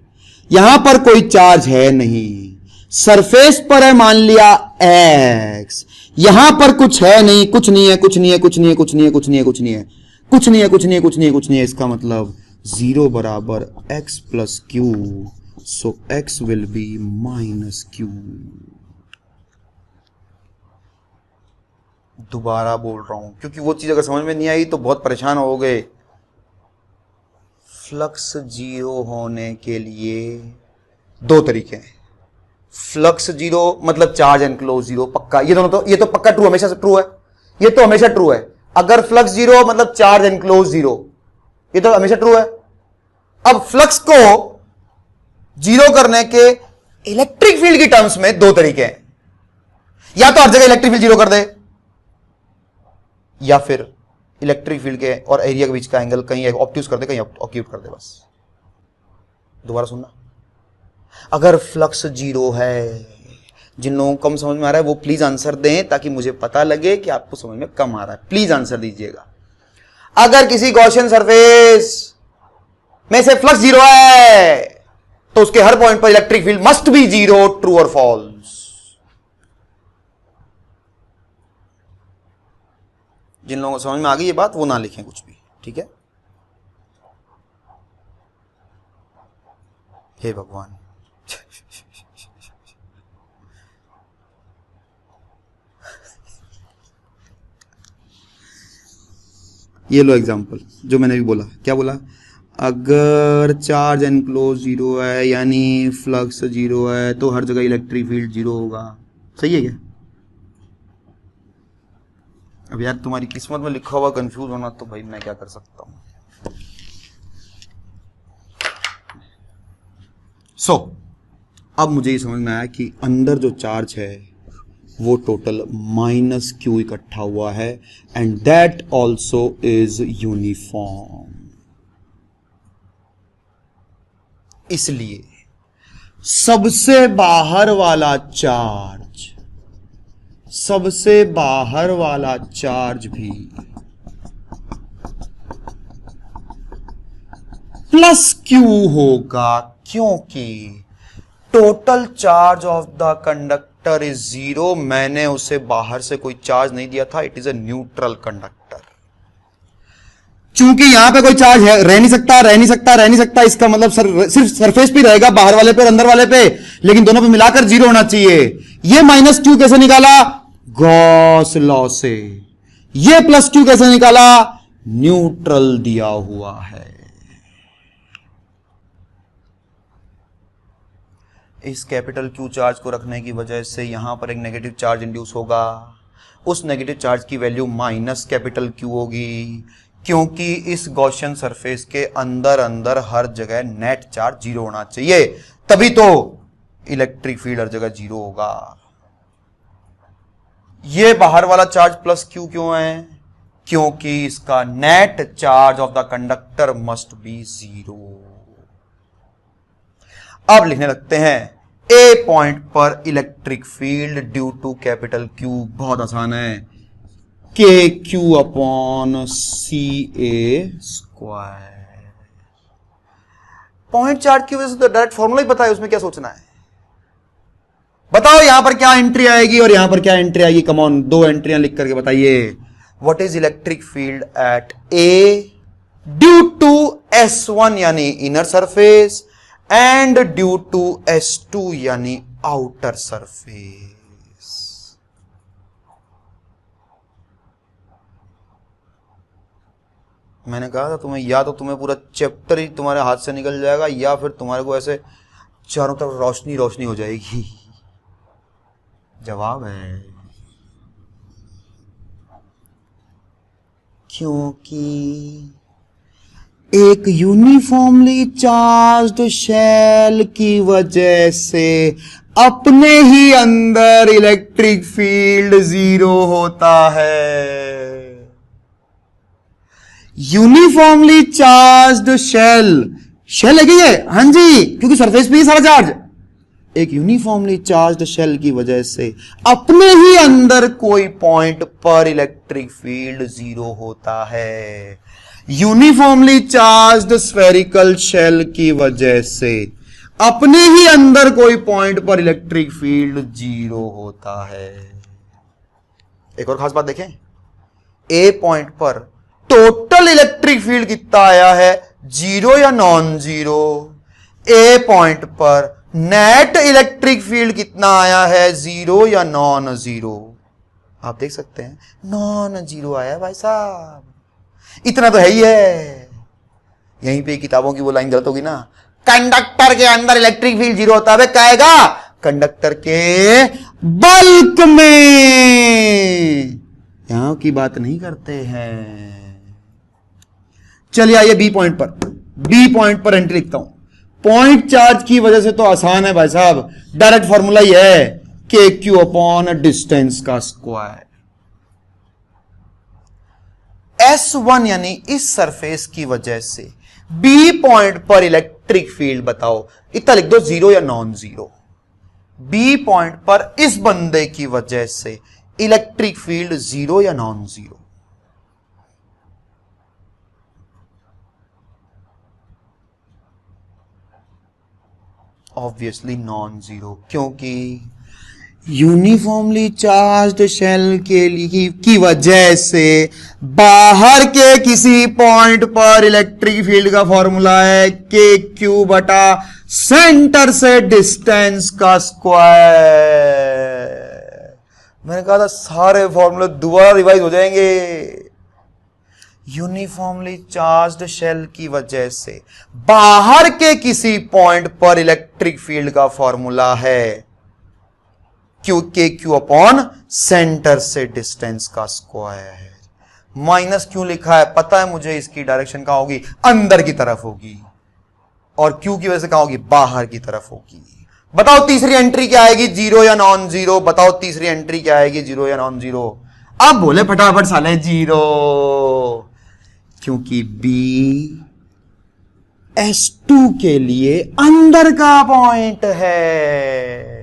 यहां पर कोई चार्ज है नहीं, सरफेस पर है मान लिया एक्स, यहां पर कुछ है नहीं, कुछ नहीं है, कुछ नहीं है, कुछ नहीं है, कुछ नहीं है, कुछ नहीं है, कुछ नहीं है, कुछ नहीं है, कुछ नहीं है, कुछ नहीं है, कुछ नहीं है। इसका मतलब जीरो बराबर x plus Q, so x will be minus Q. दोबारा बोल रहा हूं क्योंकि वो चीज अगर समझ में नहीं आई तो बहुत परेशान हो गए। फ्लक्स जीरो होने के लिए दो तरीके हैं। फ्लक्स जीरो मतलब चार्ज एनक्लोज जीरो, पक्का। ये दोनों तो, ये तो पक्का ट्रू, हमेशा से ट्रू है, ये तो हमेशा ट्रू है। अगर फ्लक्स जीरो मतलब चार्ज एनक्लोज जीरो, ये तो हमेशा ट्रू है। अब फ्लक्स को जीरो करने के इलेक्ट्रिक फील्ड की टर्म्स में दो तरीके हैं, या तो हर जगह इलेक्ट्रिक फील्ड जीरो कर दे, या फिर इलेक्ट्रिक फील्ड के और एरिया के बीच का एंगल कहीं ऑब्ट्यूज कर दे, कहीं ऑक्यूट कर दे, बस। दोबारा सुनना, अगर फ्लक्स जीरो है, जिन लोगों को कम समझ में आ रहा है वो प्लीज आंसर दें ताकि मुझे पता लगे कि आपको समझ में कम आ रहा है। प्लीज आंसर दीजिएगा। अगर किसी गॉसियन सरफेस में से फ्लक्स जीरो है तो उसके हर पॉइंट पर electric field must be zero, true और फॉल्स। जिन लोगों को समझ में आ गई ये बात वो ना लिखें कुछ भी, ठीक है। हे भगवान, ये लो एग्जांपल जो मैंने भी बोला। क्या बोला? अगर चार्ज एनक्लोज जीरो है यानी फ्लक्स जीरो है तो हर जगह इलेक्ट्रिक फील्ड जीरो होगा। सही है क्या? अब यार तुम्हारी किस्मत में लिखा हुआ कंफ्यूज होना तो भाई मैं क्या कर सकता हूं। अब मुझे ये समझ में आया कि अंदर जो चार्ज है वो टोटल माइनस क्यू इकट्ठा हुआ है, and that also is uniform. इसलिए सबसे बाहर वाला चार्ज भी प्लस क्यू होगा क्योंकि total charge of the conductor is zero. मैंने उसे बाहर से कोई चार्ज नहीं दिया था, it is a neutral conductor. चूंकि यहां पे कोई चार्ज है, रह नहीं सकता, इसका मतलब सिर्फ सरफेस पे रहेगा, बाहर वाले पे और अंदर वाले पे, लेकिन दोनों पे मिलाकर जीरो होना चाहिए। ये माइनस क्यू कैसे निकाला? गॉस लॉ से। ये प्लस क्यू कैसे निकाला? न्यूट्रल दिया हुआ है। इस कैपिटल क्यू चार्ज को रखने की वजह से यहां पर एक नेगेटिव चार्ज इंड्यूस होगा। उस नेगेटिव चार्ज की वैल्यू माइनस कैपिटल क्यू होगी क्योंकि इस गॉसियन सरफेस के अंदर हर जगह नेट चार्ज जीरो होना चाहिए, तभी तो इलेक्ट्रिक फील्ड हर जगह जीरो होगा। ये बाहर वाला चार्ज प्लस क्यू क्यों है? क्योंकि इसका net charge of the conductor must be zero. अब लिखने लगते हैं ए पॉइंट पर electric field due to capital Q. बहुत आसान है, K Q upon C A square. Point charge की वजह से तो डायरेक्ट फॉर्मूला ही पता है, उसमें क्या सोचना है। बताओ यहां पर क्या एंट्री आएगी और यहां पर क्या एंट्री आएगी। कम ऑन, दो एंट्रियां लिख करके बताइए। What is electric field at A due to S1 यानी inner surface and due to S2 यानी आउटर सरफेस। मैंने कहा था तुम्हें, या तो तुम्हें पूरा चैप्टर ही तुम्हारे हाथ से निकल जाएगा या फिर तुम्हारे को ऐसे चारों तरफ रोशनी रोशनी हो जाएगी। जवाब है क्योंकि एक यूनिफॉर्मली चार्ज्ड शेल की वजह से अपने ही अंदर इलेक्ट्रिक फील्ड 0 होता है। यूनिफॉर्मली चार्ज्ड शेल, शेल है क्या ये? हाँ जी, क्योंकि सरफेस पे ही सारा चार्ज। एक यूनिफॉर्मली चार्ज्ड शेल की वजह से अपने ही अंदर कोई पॉइंट पर इलेक्ट्रिक फील्ड 0 होता है। यूनिफॉर्मली चार्ज्ड स्फेरिकल शेल की वजह से अपने ही अंदर कोई पॉइंट पर इलेक्ट्रिक फील्ड 0 होता है। एक और खास बात देखें, ए पॉइंट पर टोटल इलेक्ट्रिक फील्ड कितना आया है, 0 या नॉन 0। ए पॉइंट पर नेट इलेक्ट्रिक फील्ड कितना आया है, 0 या नॉन 0। आप देख सकते हैं नॉन 0 आया भाई साहब, इतना तो है ही है। यहीं पे किताबों की वो लाइन गलत होगी ना, कंडक्टर के अंदर इलेक्ट्रिक फील्ड 0 होता है, कहेगा कंडक्टर के बल्क में, यहां की बात नहीं करते हैं। चलिए आइए बी पॉइंट पर, बी पॉइंट पर एंट्री लिखता हूं। पॉइंट चार्ज की वजह से तो आसान है भाई साहब, डायरेक्ट फॉर्मूला ही है के क्यू अपॉन डिस्टेंस का स्क्वायर। S1 यानी इस सरफेस की वजह से बी पॉइंट पर इलेक्ट्रिक फील्ड बताओ, इतना लिख दो 0 या नॉन 0। बी पॉइंट पर इस बंदे की वजह से इलेक्ट्रिक फील्ड 0 या नॉन 0। ऑब्वियसली नॉन 0, क्योंकि यूनिफॉर्मली चार्ज्ड शेल के लिए की वजह से बाहर के किसी पॉइंट पर इलेक्ट्रिक फील्ड का फॉर्मूला है के क्यू बटा सेंटर से डिस्टेंस का स्क्वायर। मैंने कहा था सारे फॉर्मूले दोबारा रिवाइज हो जाएंगे। यूनिफॉर्मली चार्ज्ड शेल की वजह से बाहर के किसी पॉइंट पर इलेक्ट्रिक फील्ड का फॉर्मूला है Q K Q upon centre से डिस्टेंस का स्क्वायर है। माइनस क्यों लिखा है, पता है मुझे इसकी डायरेक्शन कहां होगी, अंदर की तरफ होगी, और क्यू की वजह से कहां होगी, बाहर की तरफ होगी। बताओ तीसरी एंट्री क्या आएगी, 0 या नॉन 0। बताओ तीसरी एंट्री क्या आएगी, 0 या नॉन 0। अब बोले फटाफट साले 0, क्योंकि बी S2 के लिए अंदर का पॉइंट है।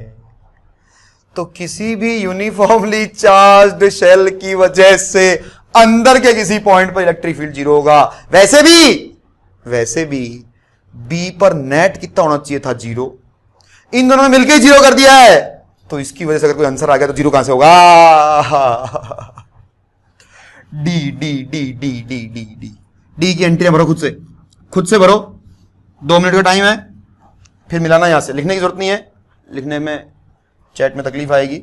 तो किसी भी यूनिफॉर्मली चार्ज्ड शेल की वजह से अंदर के किसी पॉइंट पर इलेक्ट्रिक फील्ड 0 होगा। वैसे भी बी पर नेट कितना होना चाहिए था, 0। इन दोनों ने मिलकर 0 कर दिया है, तो इसकी वजह से अगर कोई आंसर आ गया तो 0 कहां से होगा। D D D D D D D D की एंट्री भरो, खुद से भरो। 2 मिनट का टाइम है, फिर मिलाना यहां से, लिखने की जरूरत नहीं है, लिखने में चैट में तकलीफ आएगी।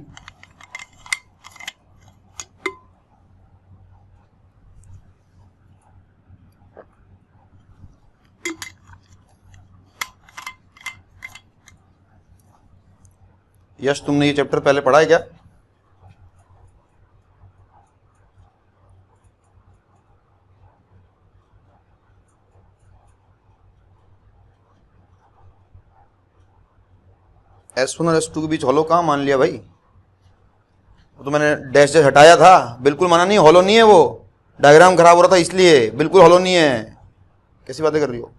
यश, तुमने ये चैप्टर पहले पढ़ा है क्या? S1 और S2 के बीच हॉलो कहां मान लिया भाई? वो तो मैंने डैश डैश हटाया था, बिल्कुल माना नहीं, हॉलो नहीं है वो, डायग्राम खराब हो रहा था इसलिए, बिल्कुल हॉलो नहीं है। कैसी बातें कर रही हो,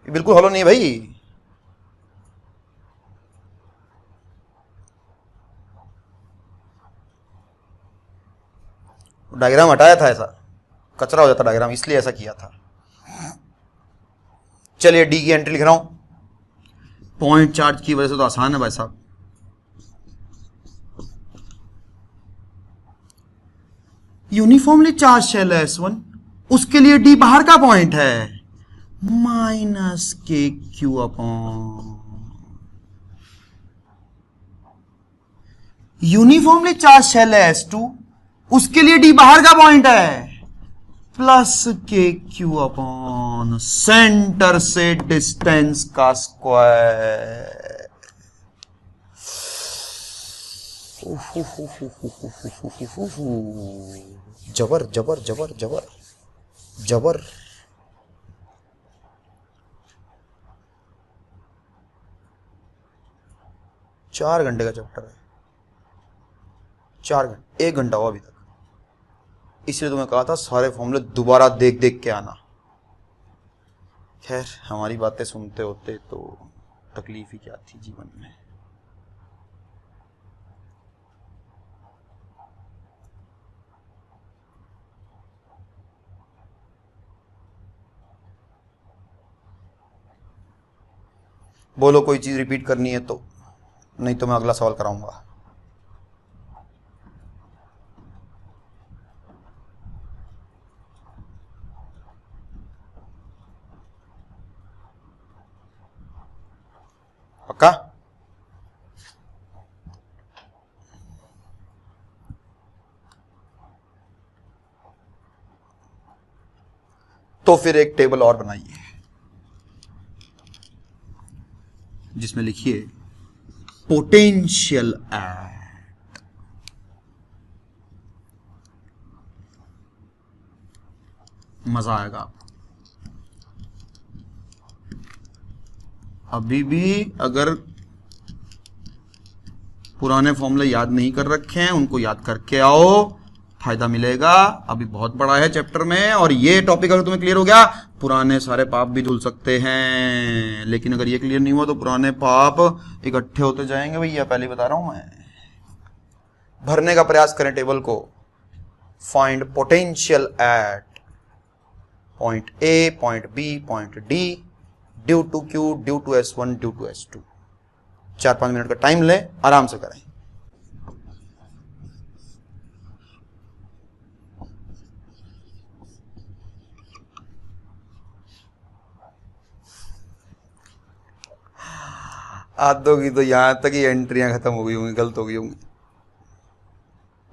ये बिल्कुल हॉलो नहीं है भाई। डायग्राम हटाया था, ऐसा कचरा हो जाता डायग्राम, इसलिए ऐसा किया था। चलिए डी की एंट्री लिख रहा हूं। पॉइंट चार्ज की वजह से तो आसान है भाई साहब। यूनिफॉर्मली चार्ज शेल है S1, उसके लिए डी बाहर का पॉइंट है, minus K Q upon uniformly charge shell है S2, उसके लिए डी बाहर का पॉइंट है, plus K Q upon centre से डिस्टेंस का स्क्वायर। जबर जबर जबर जबर जबर। चार घंटे का चैप्टर है, 4 घंटे, 1 घंटा हुआ अभी तक। इसलिए तुम्हें कहा था सारे फॉर्मूले दोबारा देख देख के आना। खैर, हमारी बातें सुनते होते तो तकलीफ ही क्या थी जीवन में। बोलो कोई चीज रिपीट करनी है तो, नहीं तो मैं अगला सवाल कराऊंगा। पक्का? तो फिर एक टेबल और बनाइए जिसमें लिखिए पोटेंशियल एट मजा आएगा आपको। अभी भी अगर पुराने फॉर्मूले याद नहीं कर रखे हैं उनको याद करके आओ, फायदा मिलेगा। अभी बहुत बड़ा है चैप्टर में, और ये टॉपिक अगर तुम्हें क्लियर हो गया पुराने सारे पाप भी धुल सकते हैं। लेकिन अगर ये क्लियर नहीं हुआ तो पुराने पाप इकट्ठे होते जाएंगे भैया, पहले बता रहा हूं मैं। भरने का प्रयास करें टेबल को। Find potential at point A, point B, point D, due to Q, due to S1, due to S2। 4-5 minute का टाइम लें, आराम से करें। आधों की तो यहां तक ही एंट्रियां खत्म हो गई होंगी, गलत हो गई होंगी।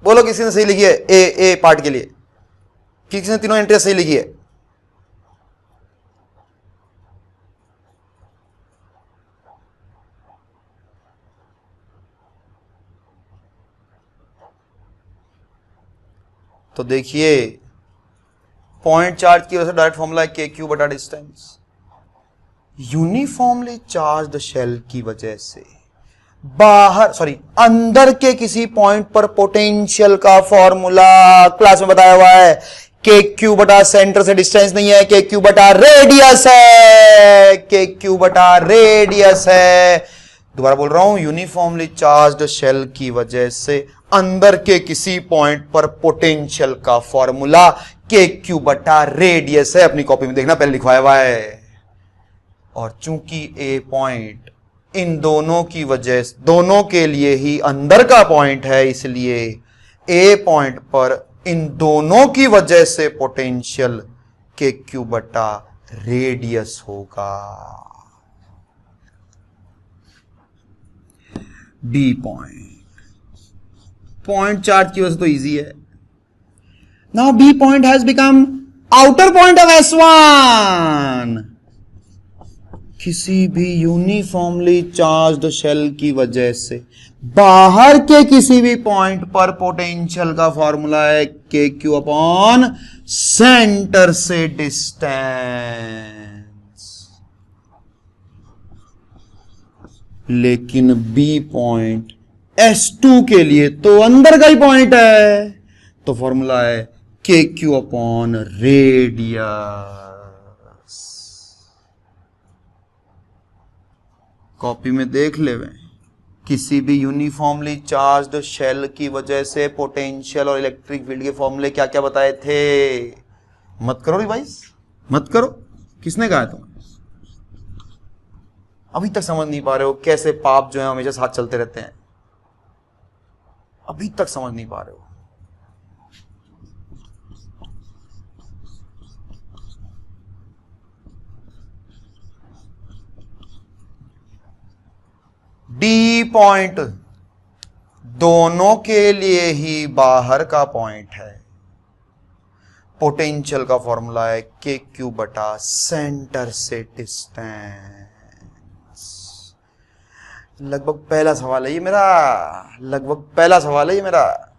बोलो किसी ने सही लिखी है ए पार्ट के लिए? किसी ने तीनों एंट्रियां सही लिखी है? तो देखिए, पॉइंट चार्ज की वजह से डायरेक्ट फॉर्मूला है के क्यू बटा डिस्टेंस। यूनिफॉर्मली चार्ज्ड शेल की वजह से अंदर के किसी पॉइंट पर पोटेंशियल का फॉर्मूला क्लास में बताया हुआ है। के क्यू बटा सेंटर से डिस्टेंस नहीं है, के क्यू बटा रेडियस है, के क्यू बटा रेडियस है। दोबारा बोल रहा हूं, यूनिफॉर्मली चार्ज्ड शेल की वजह से अंदर के किसी पॉइंट पर पोटेंशियल का फॉर्मूला के क्यू बटा रेडियस है। अपनी कॉपी में देखना, पहले लिखवाया हुआ है। और चूंकि ए पॉइंट इन दोनों की वजह, दोनों के लिए ही अंदर का पॉइंट है, इसलिए ए पॉइंट पर इन दोनों की वजह से पोटेंशियल के क्यू बटा रेडियस होगा। बी पॉइंट चार्ज की वजह से तो इजी है। Now B point has become outer point of S1। किसी भी यूनिफॉर्मली चार्ज्ड शेल की वजह से बाहर के किसी भी पॉइंट पर पोटेंशियल का फॉर्मूला है के क्यू अपॉन सेंटर से डिस्टेंस। लेकिन बी पॉइंट S2 के लिए तो अंदर का ही पॉइंट है, तो फॉर्मूला है K Q upon radius. Copy में देख ले, किसी भी यूनिफॉर्मली चार्ज्ड शेल की वजह से पोटेंशियल और इलेक्ट्रिक फील्ड के फॉर्मूले क्या क्या बताए थे। मत करो रिवाइज, मत करो। किसने कहा तुम? अभी तक समझ नहीं पा रहे हो कैसे पाप जो है हमेशा साथ चलते रहते हैं? अभी तक समझ नहीं पा रहे हो? डी पॉइंट दोनों के लिए ही बाहर का पॉइंट है। पोटेंशियल का फॉर्मूला है के क्यू बटा सेंटर से डिस्टेंस। लगभग पहला सवाल है ये मेरा, लगभग पहला सवाल है ये मेरा।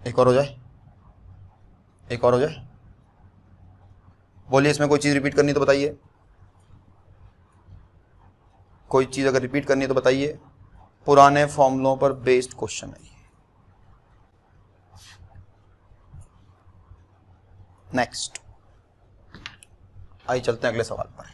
एक और हो जाए, एक और हो जाए। बोलिए, इसमें कोई चीज रिपीट करनी तो बताइए, कोई चीज अगर रिपीट करनी है तो बताइए। पुराने फॉर्मूलों पर बेस्ड क्वेश्चन है। नेक्स्ट, आइए चलते हैं अगले सवाल पर।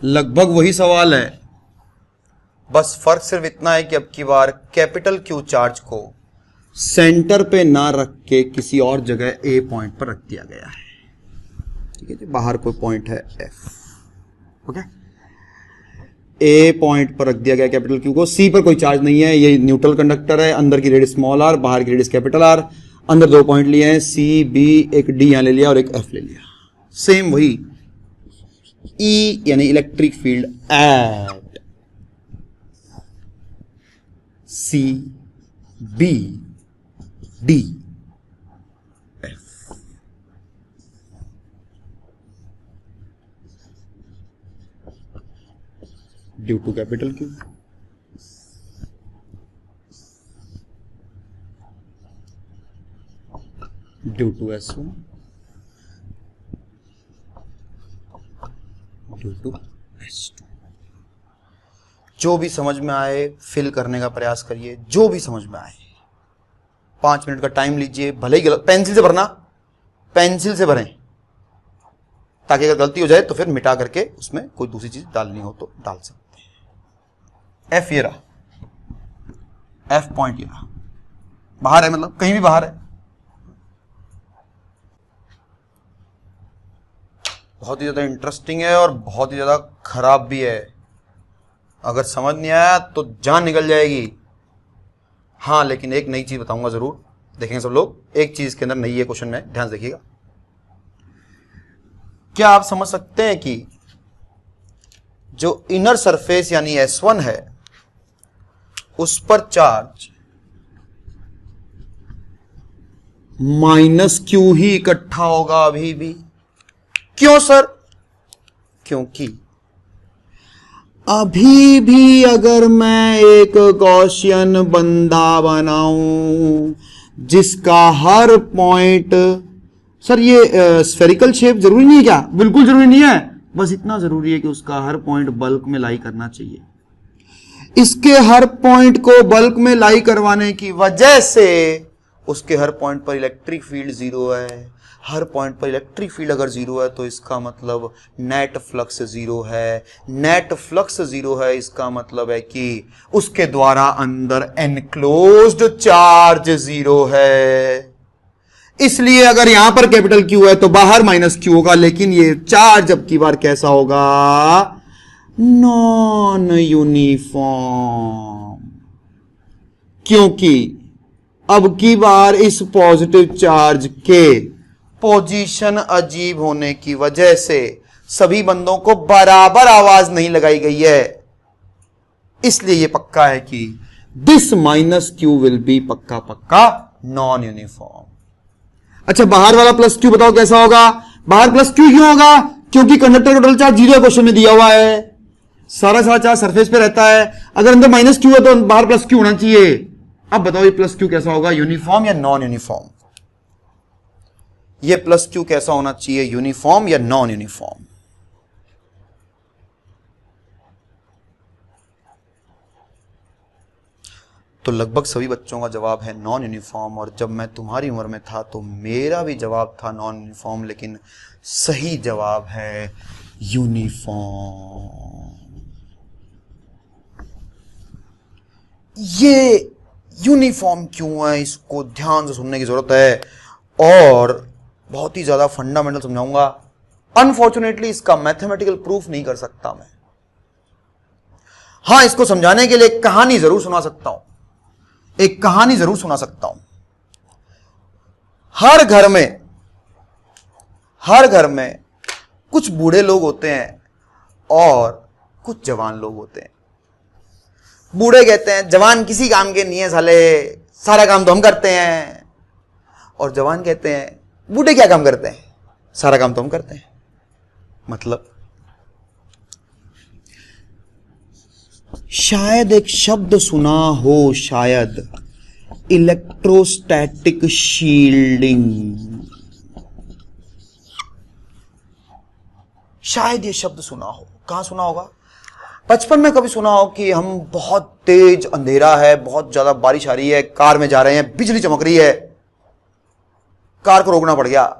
लगभग वही सवाल है, बस फर्क सिर्फ इतना है कि अब की बार कैपिटल क्यू चार्ज को सेंटर पे ना रख के किसी और जगह ए पॉइंट पर रख दिया गया है। ठीक है जी, बाहर कोई पॉइंट है एफ, ओके, ए पॉइंट पर रख दिया गया कैपिटल क्यू को। सी पर कोई चार्ज नहीं है, ये न्यूट्रल कंडक्टर है, अंदर की रेडियस स्मॉल आर, बाहर की रेडियस कैपिटल आर। अंदर दो पॉइंट लिए हैं, सी बी, एक डी यहां ले लिया और एक एफ ले लिया। सेम वही ई यानी electric field at C B D F. Due to capital Q, due to S1, due to S2। जो भी समझ में आए फिल करने का प्रयास करिए, जो भी समझ में आए। 5 मिनट का टाइम लीजिए, भले ही गलत, पेंसिल से भरना, पेंसिल से भरें, ताकि अगर गलती हो जाए तो फिर मिटा करके उसमें कोई दूसरी चीज डालनी हो तो डाल सकते हैं। एफ ये रहा, एफ पॉइंट ये रहा, बाहर है, मतलब कहीं भी बाहर है। बहुत ही ज्यादा इंटरेस्टिंग है और बहुत ही ज्यादा खराब भी है। अगर समझ नहीं आया तो जान निकल जाएगी। हाँ, लेकिन एक नई चीज बताऊंगा जरूर, देखेंगे सब लोग। एक चीज के अंदर नई है क्वेश्चन में, ध्यान से देखिएगा। क्या आप समझ सकते हैं कि जो इनर सरफेस यानी S1 है, उस पर चार्ज -q ही इकट्ठा होगा अभी भी? क्यों सर? क्योंकि अभी भी अगर मैं एक गॉसियन बंदा बनाऊं जिसका हर पॉइंट, सर ये स्फेरिकल शेप जरूरी नहीं है क्या? बिल्कुल जरूरी नहीं है, बस इतना जरूरी है कि उसका हर पॉइंट बल्क में लाई करना चाहिए। इसके हर पॉइंट को बल्क में लाई करवाने की वजह से उसके हर पॉइंट पर इलेक्ट्रिक फील्ड 0 है। हर पॉइंट पर इलेक्ट्रिक फील्ड अगर 0 है तो इसका मतलब नेट फ्लक्स 0 है। नेट फ्लक्स 0 है, इसका मतलब है कि उसके द्वारा अंदर एनक्लोज्ड चार्ज 0 है। इसलिए अगर यहां पर कैपिटल Q है तो बाहर -q होगा, लेकिन ये चार्ज अब की बार कैसा होगा? Non uniform. क्योंकि अब की बार इस पॉजिटिव चार्ज के पोजीशन अजीब होने की वजह से सभी बंदों को बराबर आवाज नहीं लगाई गई है, इसलिए यह पक्का है कि this minus Q will be पक्का पक्का नॉन यूनिफॉर्म। अच्छा, बाहर वाला प्लस क्यू बताओ कैसा होगा? बाहर प्लस क्यू क्यों होगा? क्योंकि कंडक्टर का टोटल चार्ज 0 क्वेश्चन में दिया हुआ है, सारा चार्ज सरफेस पे रहता है। अगर अंदर माइनस क्यू है तो बाहर प्लस क्यू होना चाहिए। अब बताओ ये प्लस क्यू कैसा होगा, यूनिफॉर्म या नॉन यूनिफॉर्म? ये प्लस क्यू कैसा होना चाहिए, यूनिफॉर्म या नॉन यूनिफॉर्म? तो लगभग सभी बच्चों का जवाब है नॉन यूनिफॉर्म। और जब मैं तुम्हारी उम्र में था तो मेरा भी जवाब था नॉन यूनिफॉर्म, लेकिन सही जवाब है यूनिफॉर्म। ये यूनिफॉर्म क्यों है, इसको ध्यान से सुनने की जरूरत है और बहुत ही ज्यादा फंडामेंटल समझाऊंगा। अनफॉर्चुनेटली इसका मैथमेटिकल प्रूफ नहीं कर सकता मैं। हां, इसको समझाने के लिए एक कहानी जरूर सुना सकता हूं, एक कहानी जरूर सुना सकता हूं। हर घर में कुछ बूढ़े लोग होते हैं और कुछ जवान लोग होते हैं। बूढ़े कहते हैं जवान किसी काम के नहीं है साले, सारा काम तो हम करते हैं। और जवान कहते हैं बूढ़े क्या काम करते हैं, सारा काम तो हम करते हैं। मतलब शायद एक शब्द सुना हो, शायद इलेक्ट्रोस्टैटिक शील्डिंग, शायद ये शब्द सुना हो। कहां सुना होगा? बचपन में कभी सुना हो कि हम बहुत तेज अंधेरा है, बहुत ज्यादा बारिश आ रही है, कार में जा रहे हैं, बिजली चमक रही है, कार को रोकना पड़ गया,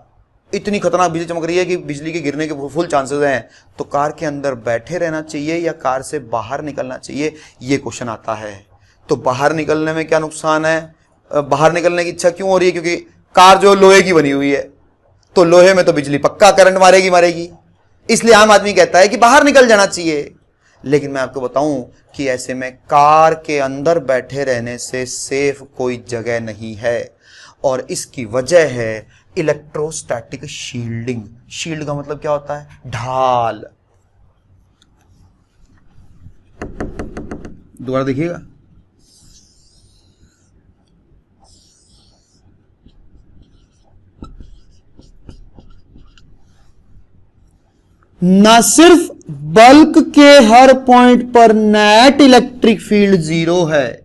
इतनी खतरनाक बिजली चमक रही है कि बिजली के गिरने के फुल चांसेस हैं। तो कार के अंदर बैठे रहना चाहिए या कार से बाहर निकलना चाहिए, ये क्वेश्चन आता है। तो बाहर निकलने में क्या नुकसान है, बाहर निकलने की इच्छा क्यों हो रही है? क्योंकि कार जो लोहे की बनी हुई है, तो लोहे में तो बिजली पक्का करंट मारेगी, इसलिए आम आदमी कहता है कि बाहर निकल जाना चाहिए। लेकिन मैं आपको बताऊं कि ऐसे में कार के अंदर बैठे रहने से सेफ कोई जगह नहीं है, और इसकी वजह है इलेक्ट्रोस्टैटिक शील्डिंग। शील्ड का मतलब क्या होता है? ढाल। दोबारा देखिएगा, ना सिर्फ बल्क के हर पॉइंट पर नेट इलेक्ट्रिक फील्ड 0 है,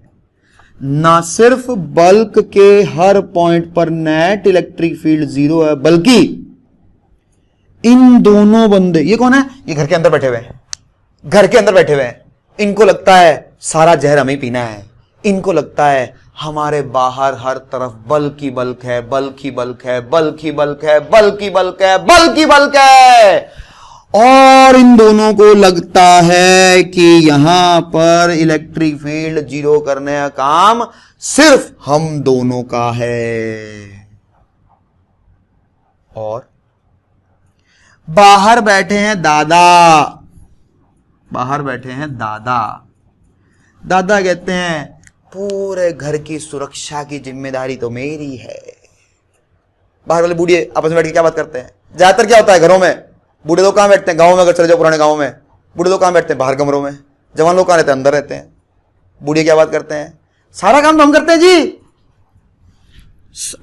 ना सिर्फ बल्क के हर पॉइंट पर नेट इलेक्ट्रिक फील्ड 0 है, बल्कि इन दोनों बंदे, ये कौन है? ये घर के अंदर बैठे हुए हैं, घर के अंदर बैठे हुए हैं। इनको लगता है सारा जहर हमें पीना है, इनको लगता है हमारे बाहर हर तरफ बल्क ही बल्क है, बल्क ही बल्क है, बल्क ही बल्क है, बल्क ही बल्क है, बल्क ही बल्क है। और इन दोनों को लगता है कि यहां पर इलेक्ट्रिक फील्ड 0 करने का काम सिर्फ हम दोनों का है। और बाहर बैठे हैं दादा, बाहर बैठे हैं दादा। दादा कहते हैं पूरे घर की सुरक्षा की जिम्मेदारी तो मेरी है। बाहर वाले बूढ़े आपस में बैठ के क्या बात करते हैं? ज्यादातर क्या होता है घरों में, बूढ़े लोग कहां बैठते हैं? गांव में अगर चले जाओ, पुराने गांव में बूढ़े लोग कहां बैठते हैं? बाहर कमरों में। जवान लोग कहां रहते हैं? अंदर रहते हैं। बूढ़े क्या बात करते हैं? सारा काम तो हम करते हैं जी,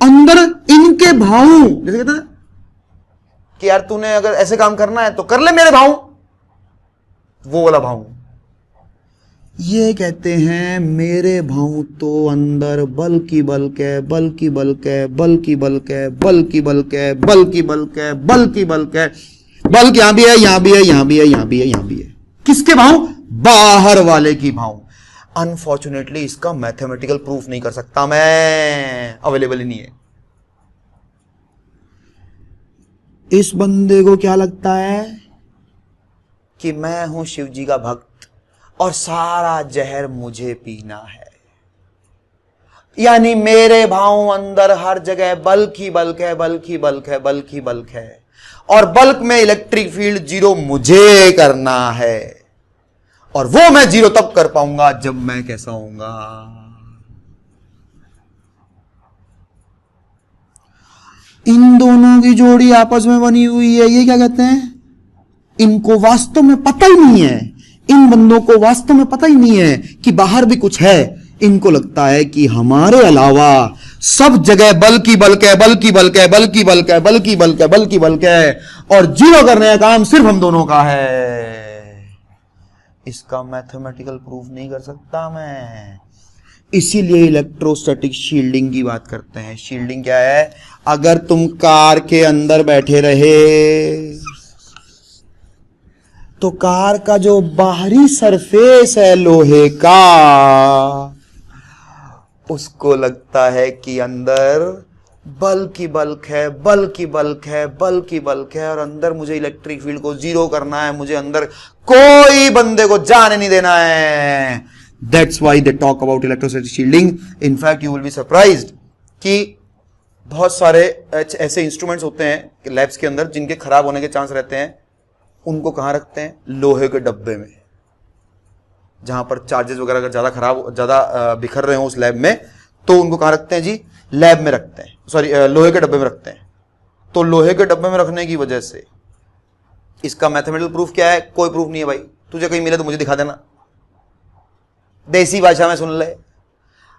अंदर इनके भाऊ, जैसे कहते हैं कि यार तूने अगर ऐसे काम करना है तो कर ले मेरे भाऊ, वो वाला भाऊ। ये कहते हैं मेरे भाऊ तो अंदर बल्क ही बल्क है, बल्क ही बल्क है, बल्क ही बल्क है, बल्क ही बल्क है, बल्क ही बल्क है, बल्क ही बल्क है। बल्क यहां भी है, यहां भी है, यहां भी है, यहां भी है, यहां भी है। किसके भाऊ? बाहर वाले की भाऊ। अनफॉर्चुनेटली इसका मैथमेटिकल प्रूफ नहीं कर सकता मैं, अवेलेबल ही नहीं है। इस बंदे को क्या लगता है कि मैं हूं शिव जी का भक्त और सारा जहर मुझे पीना है, यानी मेरे भाव अंदर हर जगह बल्क ही बल्क है, बल्क ही बल्क है, बल्क ही बल्क है, और बल्क में इलेक्ट्रिक फील्ड 0 मुझे करना है। और वो मैं 0 तब कर पाऊंगा जब मैं कैसा होऊंगा? इन दोनों की जोड़ी आपस में बनी हुई है, ये क्या कहते हैं? इनको वास्तव में पता ही नहीं है, इन बंदों को वास्तव में पता ही नहीं है कि बाहर भी कुछ है। इनको लगता है कि हमारे अलावा सब जगह बल की बल्क है, बल की बल्क है, बल की बल्क है, बल की बल्क है, बल की बल्क है, और जीरो करने का काम सिर्फ हम दोनों का है। इसका मैथमेटिकल प्रूफ नहीं कर सकता मैं, इसीलिए इलेक्ट्रोस्टैटिक शील्डिंग की बात करते हैं। शील्डिंग क्या है? अगर तुम कार के अंदर बैठे रहे तो कार का जो बाहरी सरफेस है लोहे का, उसको लगता है कि अंदर बल की बल्क है, बल की बल्क है, बल की बल्क है, और अंदर मुझे इलेक्ट्रिक फील्ड को जीरो करना है, मुझे अंदर कोई बंदे को जाने नहीं देना है। That's why they talk about electrostatic shielding. In fact you will be surprised कि बहुत सारे ऐसे इंस्ट्रूमेंट्स होते हैं लैब्स के अंदर जिनके खराब होने के चांस रहते हैं। उनको कहां रखते हैं? लोहे के डब्बे में। जहां पर चार्जेस वगैरह अगर ज्यादा बिखर रहे हो उस लैब में, तो उनको कहां रखते हैं जी? लैब में रखते हैं, सॉरी लोहे के डब्बे में रखते हैं। तो लोहे के डब्बे में रखने की वजह से इसका मैथमेटिकल प्रूफ क्या है? कोई प्रूफ नहीं है भाई। तुझे कहीं मिले तो मुझे दिखा देना, देसी भाषा में सुन ले।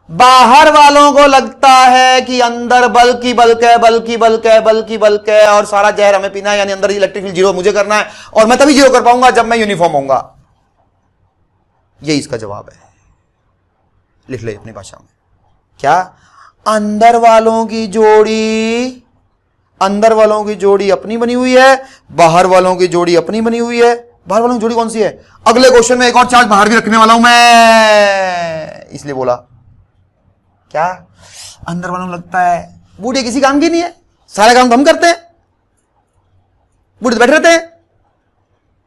बाहर वालों को लगता है कि अंदर बल की बल्क है, बल की बल्क है, बल की बल्क है, और सारा जहर हमें पीना है, यानी अंदर इलेक्ट्रिक फील्ड जीरो मुझे करना है, और मैं तभी जीरो कर पाऊंगा जब मैं यूनिफॉर्म होऊंगा। यही इसका जवाब है। लिख ले अपनी भाषा में। क्या? अंदर वालों की जोड़ी अपनी बनी हुई है, बाहर वालों की जोड़ी अपनी बनी हुई है। बाहर वालों की जोड़ी कौन सी है? अगले क्वेश्चन में एक और चार्ज बाहर भी रखने वाला हूं मैं, इसलिए बोला। क्या? अंदर वालों को लगता है बूढ़े किसी काम की नहीं है, सारा काम तो हम करते हैं, बूढ़े बैठे रहते हैं,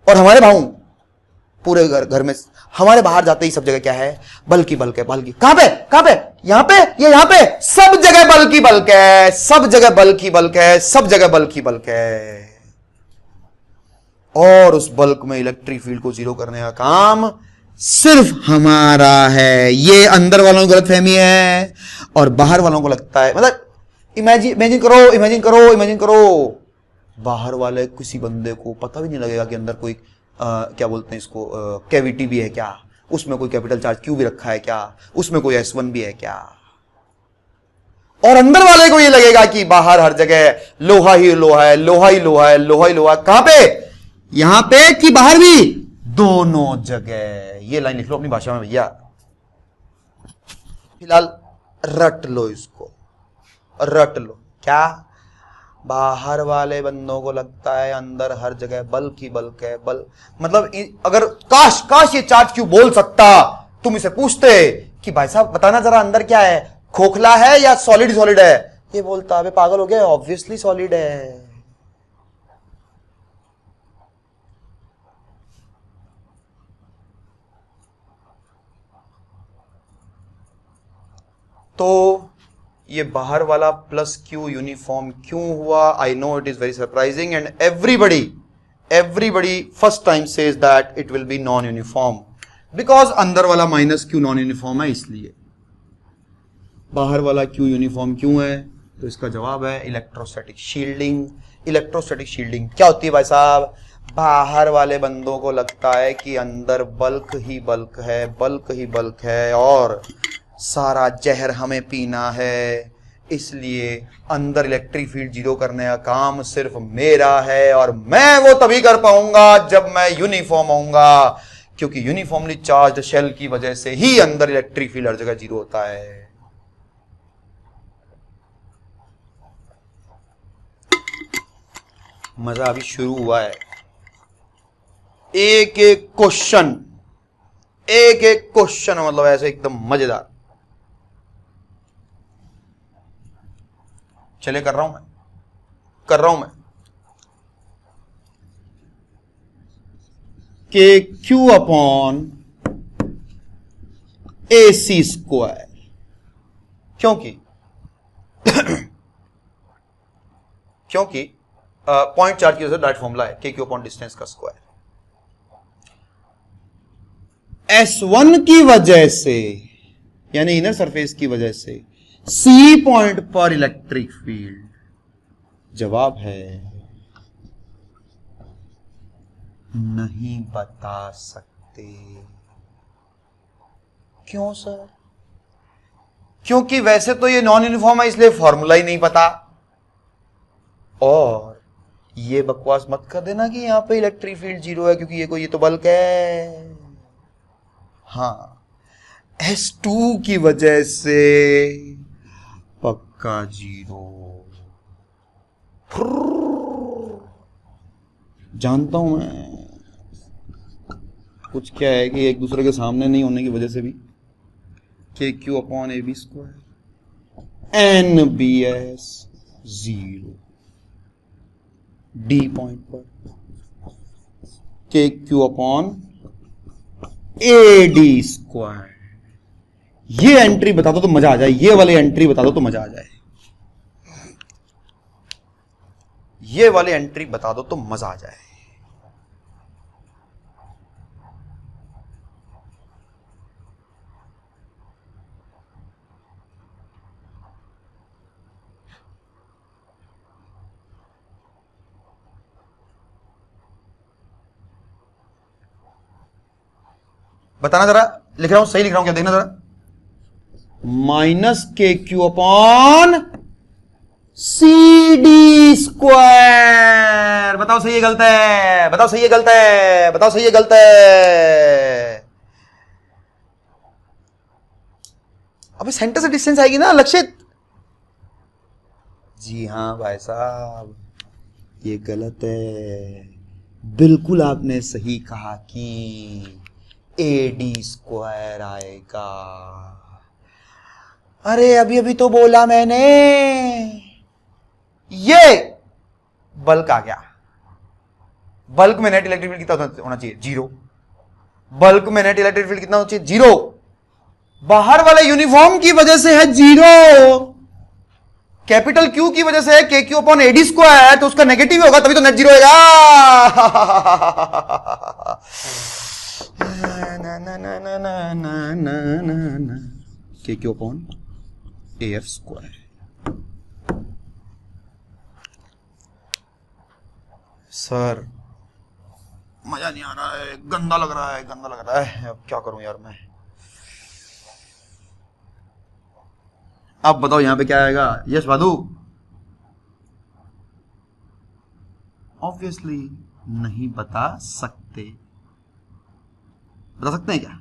और हमारे भाऊ पूरे घर में हमारे बाहर जाते ही सब जगह क्या है? बल की बल्क है, बल की। कहां पे? कहां पे? यहां पे, ये यहां पे, सब जगह बल की बल्क है, सब जगह बल की बल्क है, सब जगह बल की बल्क है, और उस बल्क में इलेक्ट्रिक फील्ड को जीरो करने का काम सिर्फ हमारा है। ये अंदर वालों को गलतफहमी है, और बाहर वालों को लगता है, मतलब इमेजिन करो, बाहर वाले किसी बंदे को पता भी नहीं लगेगा कि अंदर कोई क्या बोलते हैं इसको, कैविटी भी है क्या, उसमें कोई कैपिटल चार्ज क्यू भी रखा है क्या, उसमें कोई S1 भी है क्या। और अंदर वाले को ये लगेगा कि बाहर हर जगह लोहा ही लोहा है, लोहा ही लोहा है, लोहा ही लोहा। कहां पे? यहां पे कि बाहर भी? दोनों जगह। ये लाइन लिख लो अपनी भाषा में भैया, फिलहाल रट लो इसको, रट लो। क्या? बाहर वाले बंदों को लगता है अंदर हर जगह बल की बल्क है, बल मतलब अगर काश ये चार्ज क्यों बोल सकता, तुम इसे पूछते कि भाई साहब बताना जरा अंदर क्या है, खोखला है या सॉलिड है, ये बोलता अबे पागल हो गया, ऑब्वियसली सॉलिड है। तो ये बाहर वाला प्लस क्यू यूनिफॉर्म क्यों हुआ? I know it is very surprising, and everybody first time says that it will be non uniform, because अंदर वाला माइनस क्यू नॉन यूनिफॉर्म है, इसलिए। बाहर वाला क्यू यूनिफॉर्म क्यों है? तो इसका जवाब है इलेक्ट्रोस्टैटिक शील्डिंग। इलेक्ट्रोस्टैटिक शील्डिंग क्या होती है भाई साहब? बाहर वाले बंदों को लगता है कि अंदर बल्क ही बल्क है, बल्क ही बल्क है, और सारा जहर हमें पीना है, इसलिए अंदर इलेक्ट्रिक फील्ड जीरो करने का काम सिर्फ मेरा है, और मैं वो तभी कर पाऊंगा जब मैं यूनिफॉर्म होऊंगा, क्योंकि यूनिफॉर्मली चार्ज्ड शेल की वजह से ही अंदर इलेक्ट्रिक फील्ड हर जगह जीरो होता है। मजा अभी शुरू हुआ है। एक एक क्वेश्चन मतलब ऐसे एकदम मजेदार। चले कर रहा हूं मैं के क्यू अपॉन AC स्क्वायर, क्योंकि पॉइंट चार्ज की वजह से डायरेक्ट फॉर्मूला है के क्यू अपॉन डिस्टेंस का स्क्वायर। S1 की वजह से, यानी इनर सरफेस की वजह से, C पॉइंट पर इलेक्ट्रिक फील्ड जवाब है नहीं बता सकते। क्यों सर? क्योंकि वैसे तो ये नॉन यूनिफॉर्म है, इसलिए फॉर्मूला ही नहीं पता। और ये बकवास मत कर देना कि यहां पे इलेक्ट्रिक फील्ड 0 है, क्योंकि ये तो बल्क है। हाँ, S2 की वजह से पक्का 0। जानता हूं मैं, कुछ क्या है कि एक दूसरे के सामने नहीं होने की वजह से भी KQ/AB² NBS 0 D पॉइंट पर KQ/AD²। ये एंट्री बता दो तो मजा आ जाए, ये वाली एंट्री बता दो तो मजा आ जाए, ये वाली एंट्री बता दो तो मजा आ जाए। बताना जरा, लिख रहा हूं सही लिख रहा हूं क्या, देखना जरा। -KQ/CD²। बताओ सही है गलत है, बताओ सही है गलत है, बताओ सही है गलत है। अबे सेंटर से डिस्टेंस आएगी ना लक्षित। जी हां भाई साहब, ये गलत है। बिल्कुल आपने सही कहा कि AD² आएगा। अरे अभी अभी तो बोला मैंने, ये बल्क आ गया। बल्क में नेट इलेक्ट्रिक फील्ड कितना होना चाहिए? 0। बल्क में नेट इलेक्ट्रिक फील्ड कितना होना चाहिए? 0। बाहर वाले यूनिफॉर्म की वजह से है 0, कैपिटल Q की वजह से है KQ/AD², तो उसका नेगेटिव होगा तभी तो नेट 0 होगा। KQ/AF²। सर मजा नहीं आ रहा है, गंदा लग रहा है, गंदा लग रहा है। अब क्या करूं यार मैं। अब बताओ यहां पे क्या आएगा? यस भादू? ऑब्वियसली नहीं बता सकते। बता सकते हैं क्या?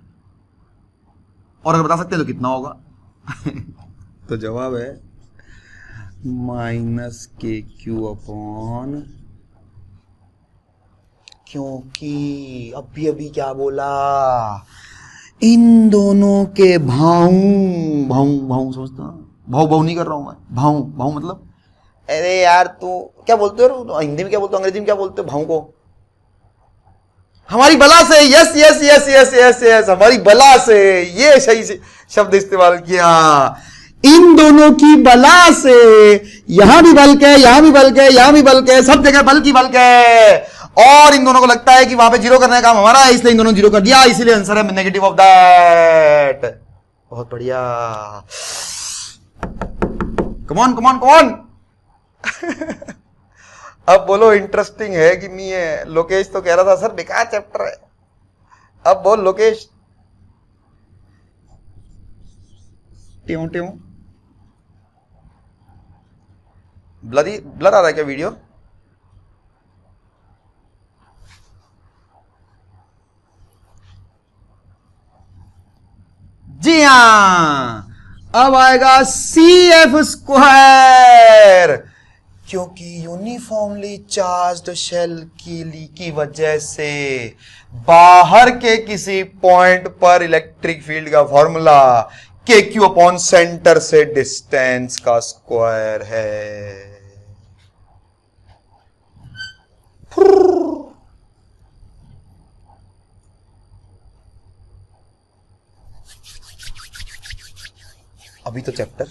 और अगर बता सकते हैं तो कितना होगा? तो जवाब है -KQ/, क्योंकि अभी अभी क्या बोला, इन दोनों के भाऊ भाऊ भाऊ, समझता भाऊ भाऊ नहीं कर रहा हूं मैं, भाऊ भाऊ मतलब, अरे यार तू क्या बोलते हो हिंदी में, क्या बोलते हो अंग्रेजी में, क्या बोलते हो भाऊ को? हमारी बला से। Yes yes yes yes yes yes, हमारी बला से, ये सही से शब्द इस्तेमाल किया। इन दोनों की बला से यहां भी बल्क है, यहां भी बल्क है, यहां भी बल्क है, सब जगह बल्क ही बल्क है। और इन दोनों को लगता है कि वहां पे 0 करने का काम हमारा है, इसलिए इन दोनों 0 कर दिया, इसीलिए आंसर है नेगेटिव ऑफ दैट। बहुत बढ़िया। Come on come on come on. अब बोलो इंटरेस्टिंग है कि नहीं है? लोकेश तो कह रहा था सर बेकार चैप्टर है। अब बोल लोकेश। ट्यों ट्यों ब्लर आ रहा है क्या वीडियो? जी हां, अब आएगा CF², क्योंकि यूनिफॉर्मली चार्ज्ड शेल की वजह से बाहर के किसी पॉइंट पर इलेक्ट्रिक फील्ड का फॉर्मूला KQ/सेंटर से डिस्टेंस का स्क्वायर है। अभी तो चैप्टर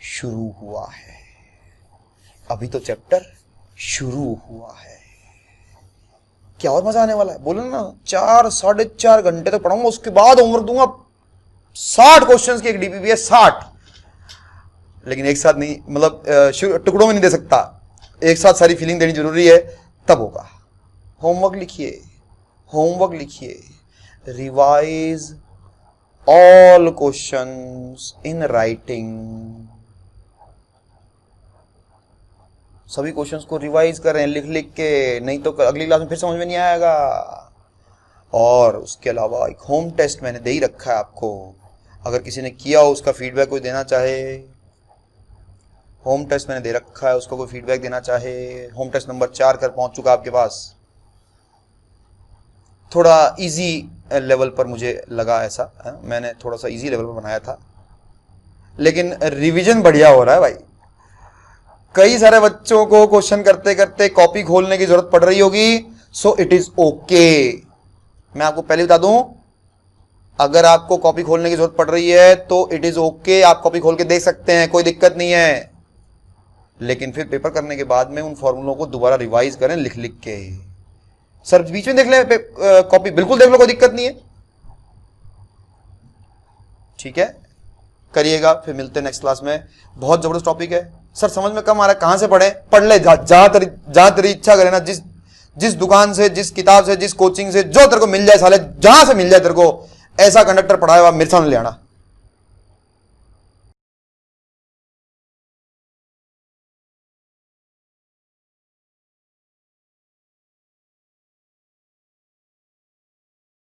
शुरू हुआ है, अभी तो चैप्टर शुरू हुआ है। क्या और मजा आने वाला है? बोलो ना, 4-4.5 घंटे तक पढ़ाऊंगा, उसके बाद होमवर्क दूंगा 60 क्वेश्चंस की एक DPP है, 60। लेकिन एक साथ नहीं, मतलब टुकड़ों में नहीं दे सकता, एक साथ सारी फीलिंग देनी जरूरी है, तब होगा। होमवर्क लिखिए, होमवर्क लिखिए, revise all questions in writing. सभी क्वेश्चंस को रिवाइज करें लिख लिख के, नहीं तो अगली क्लास में फिर समझ में नहीं आएगा। और उसके अलावा एक होम टेस्ट मैंने दे ही रखा है आपको, अगर किसी ने किया हो उसका फीडबैक कोई देना चाहे, होम टेस्ट मैंने दे रखा है, उसको कोई फीडबैक देना चाहे। होम टेस्ट नंबर 4 कर पहुंच चुका आपके पास। थोड़ा इजी लेवल पर मुझे लगा, ऐसा मैंने थोड़ा सा इजी लेवल पर बनाया था, लेकिन रिवीजन बढ़िया हो रहा है भाई। कई सारे बच्चों को क्वेश्चन करते करते कॉपी खोलने की जरूरत पड़ रही होगी, सो इट इज ओके। मैं आपको पहले बता दूं, अगर आपको कॉपी खोलने की जरूरत पड़ रही है तो इट इज ओके, आप कॉपी खोल के देख सकते हैं, कोई दिक्कत नहीं है। लेकिन फिर पेपर करने के बाद में उन फॉर्मूलों को दोबारा रिवाइज करें लिख लिख के। सर बीच में देख ले कॉपी, बिल्कुल देख लो, कोई दिक्कत नहीं है, ठीक है, करिएगा। फिर मिलते हैं नेक्स्ट क्लास में। बहुत जबरदस्त टॉपिक है सर, समझ में कम आ रहा है, कहां से पढ़े? पढ़ ले, जहां तेरी इच्छा करे ना, जिस दुकान से, जिस किताब से, जिस कोचिंग से, जो तेरे को मिल जाए साले, जहां से मिल जाए तेरे को, ऐसा कंडक्टर पढ़ाया हुआ मेरे सामने ले आना।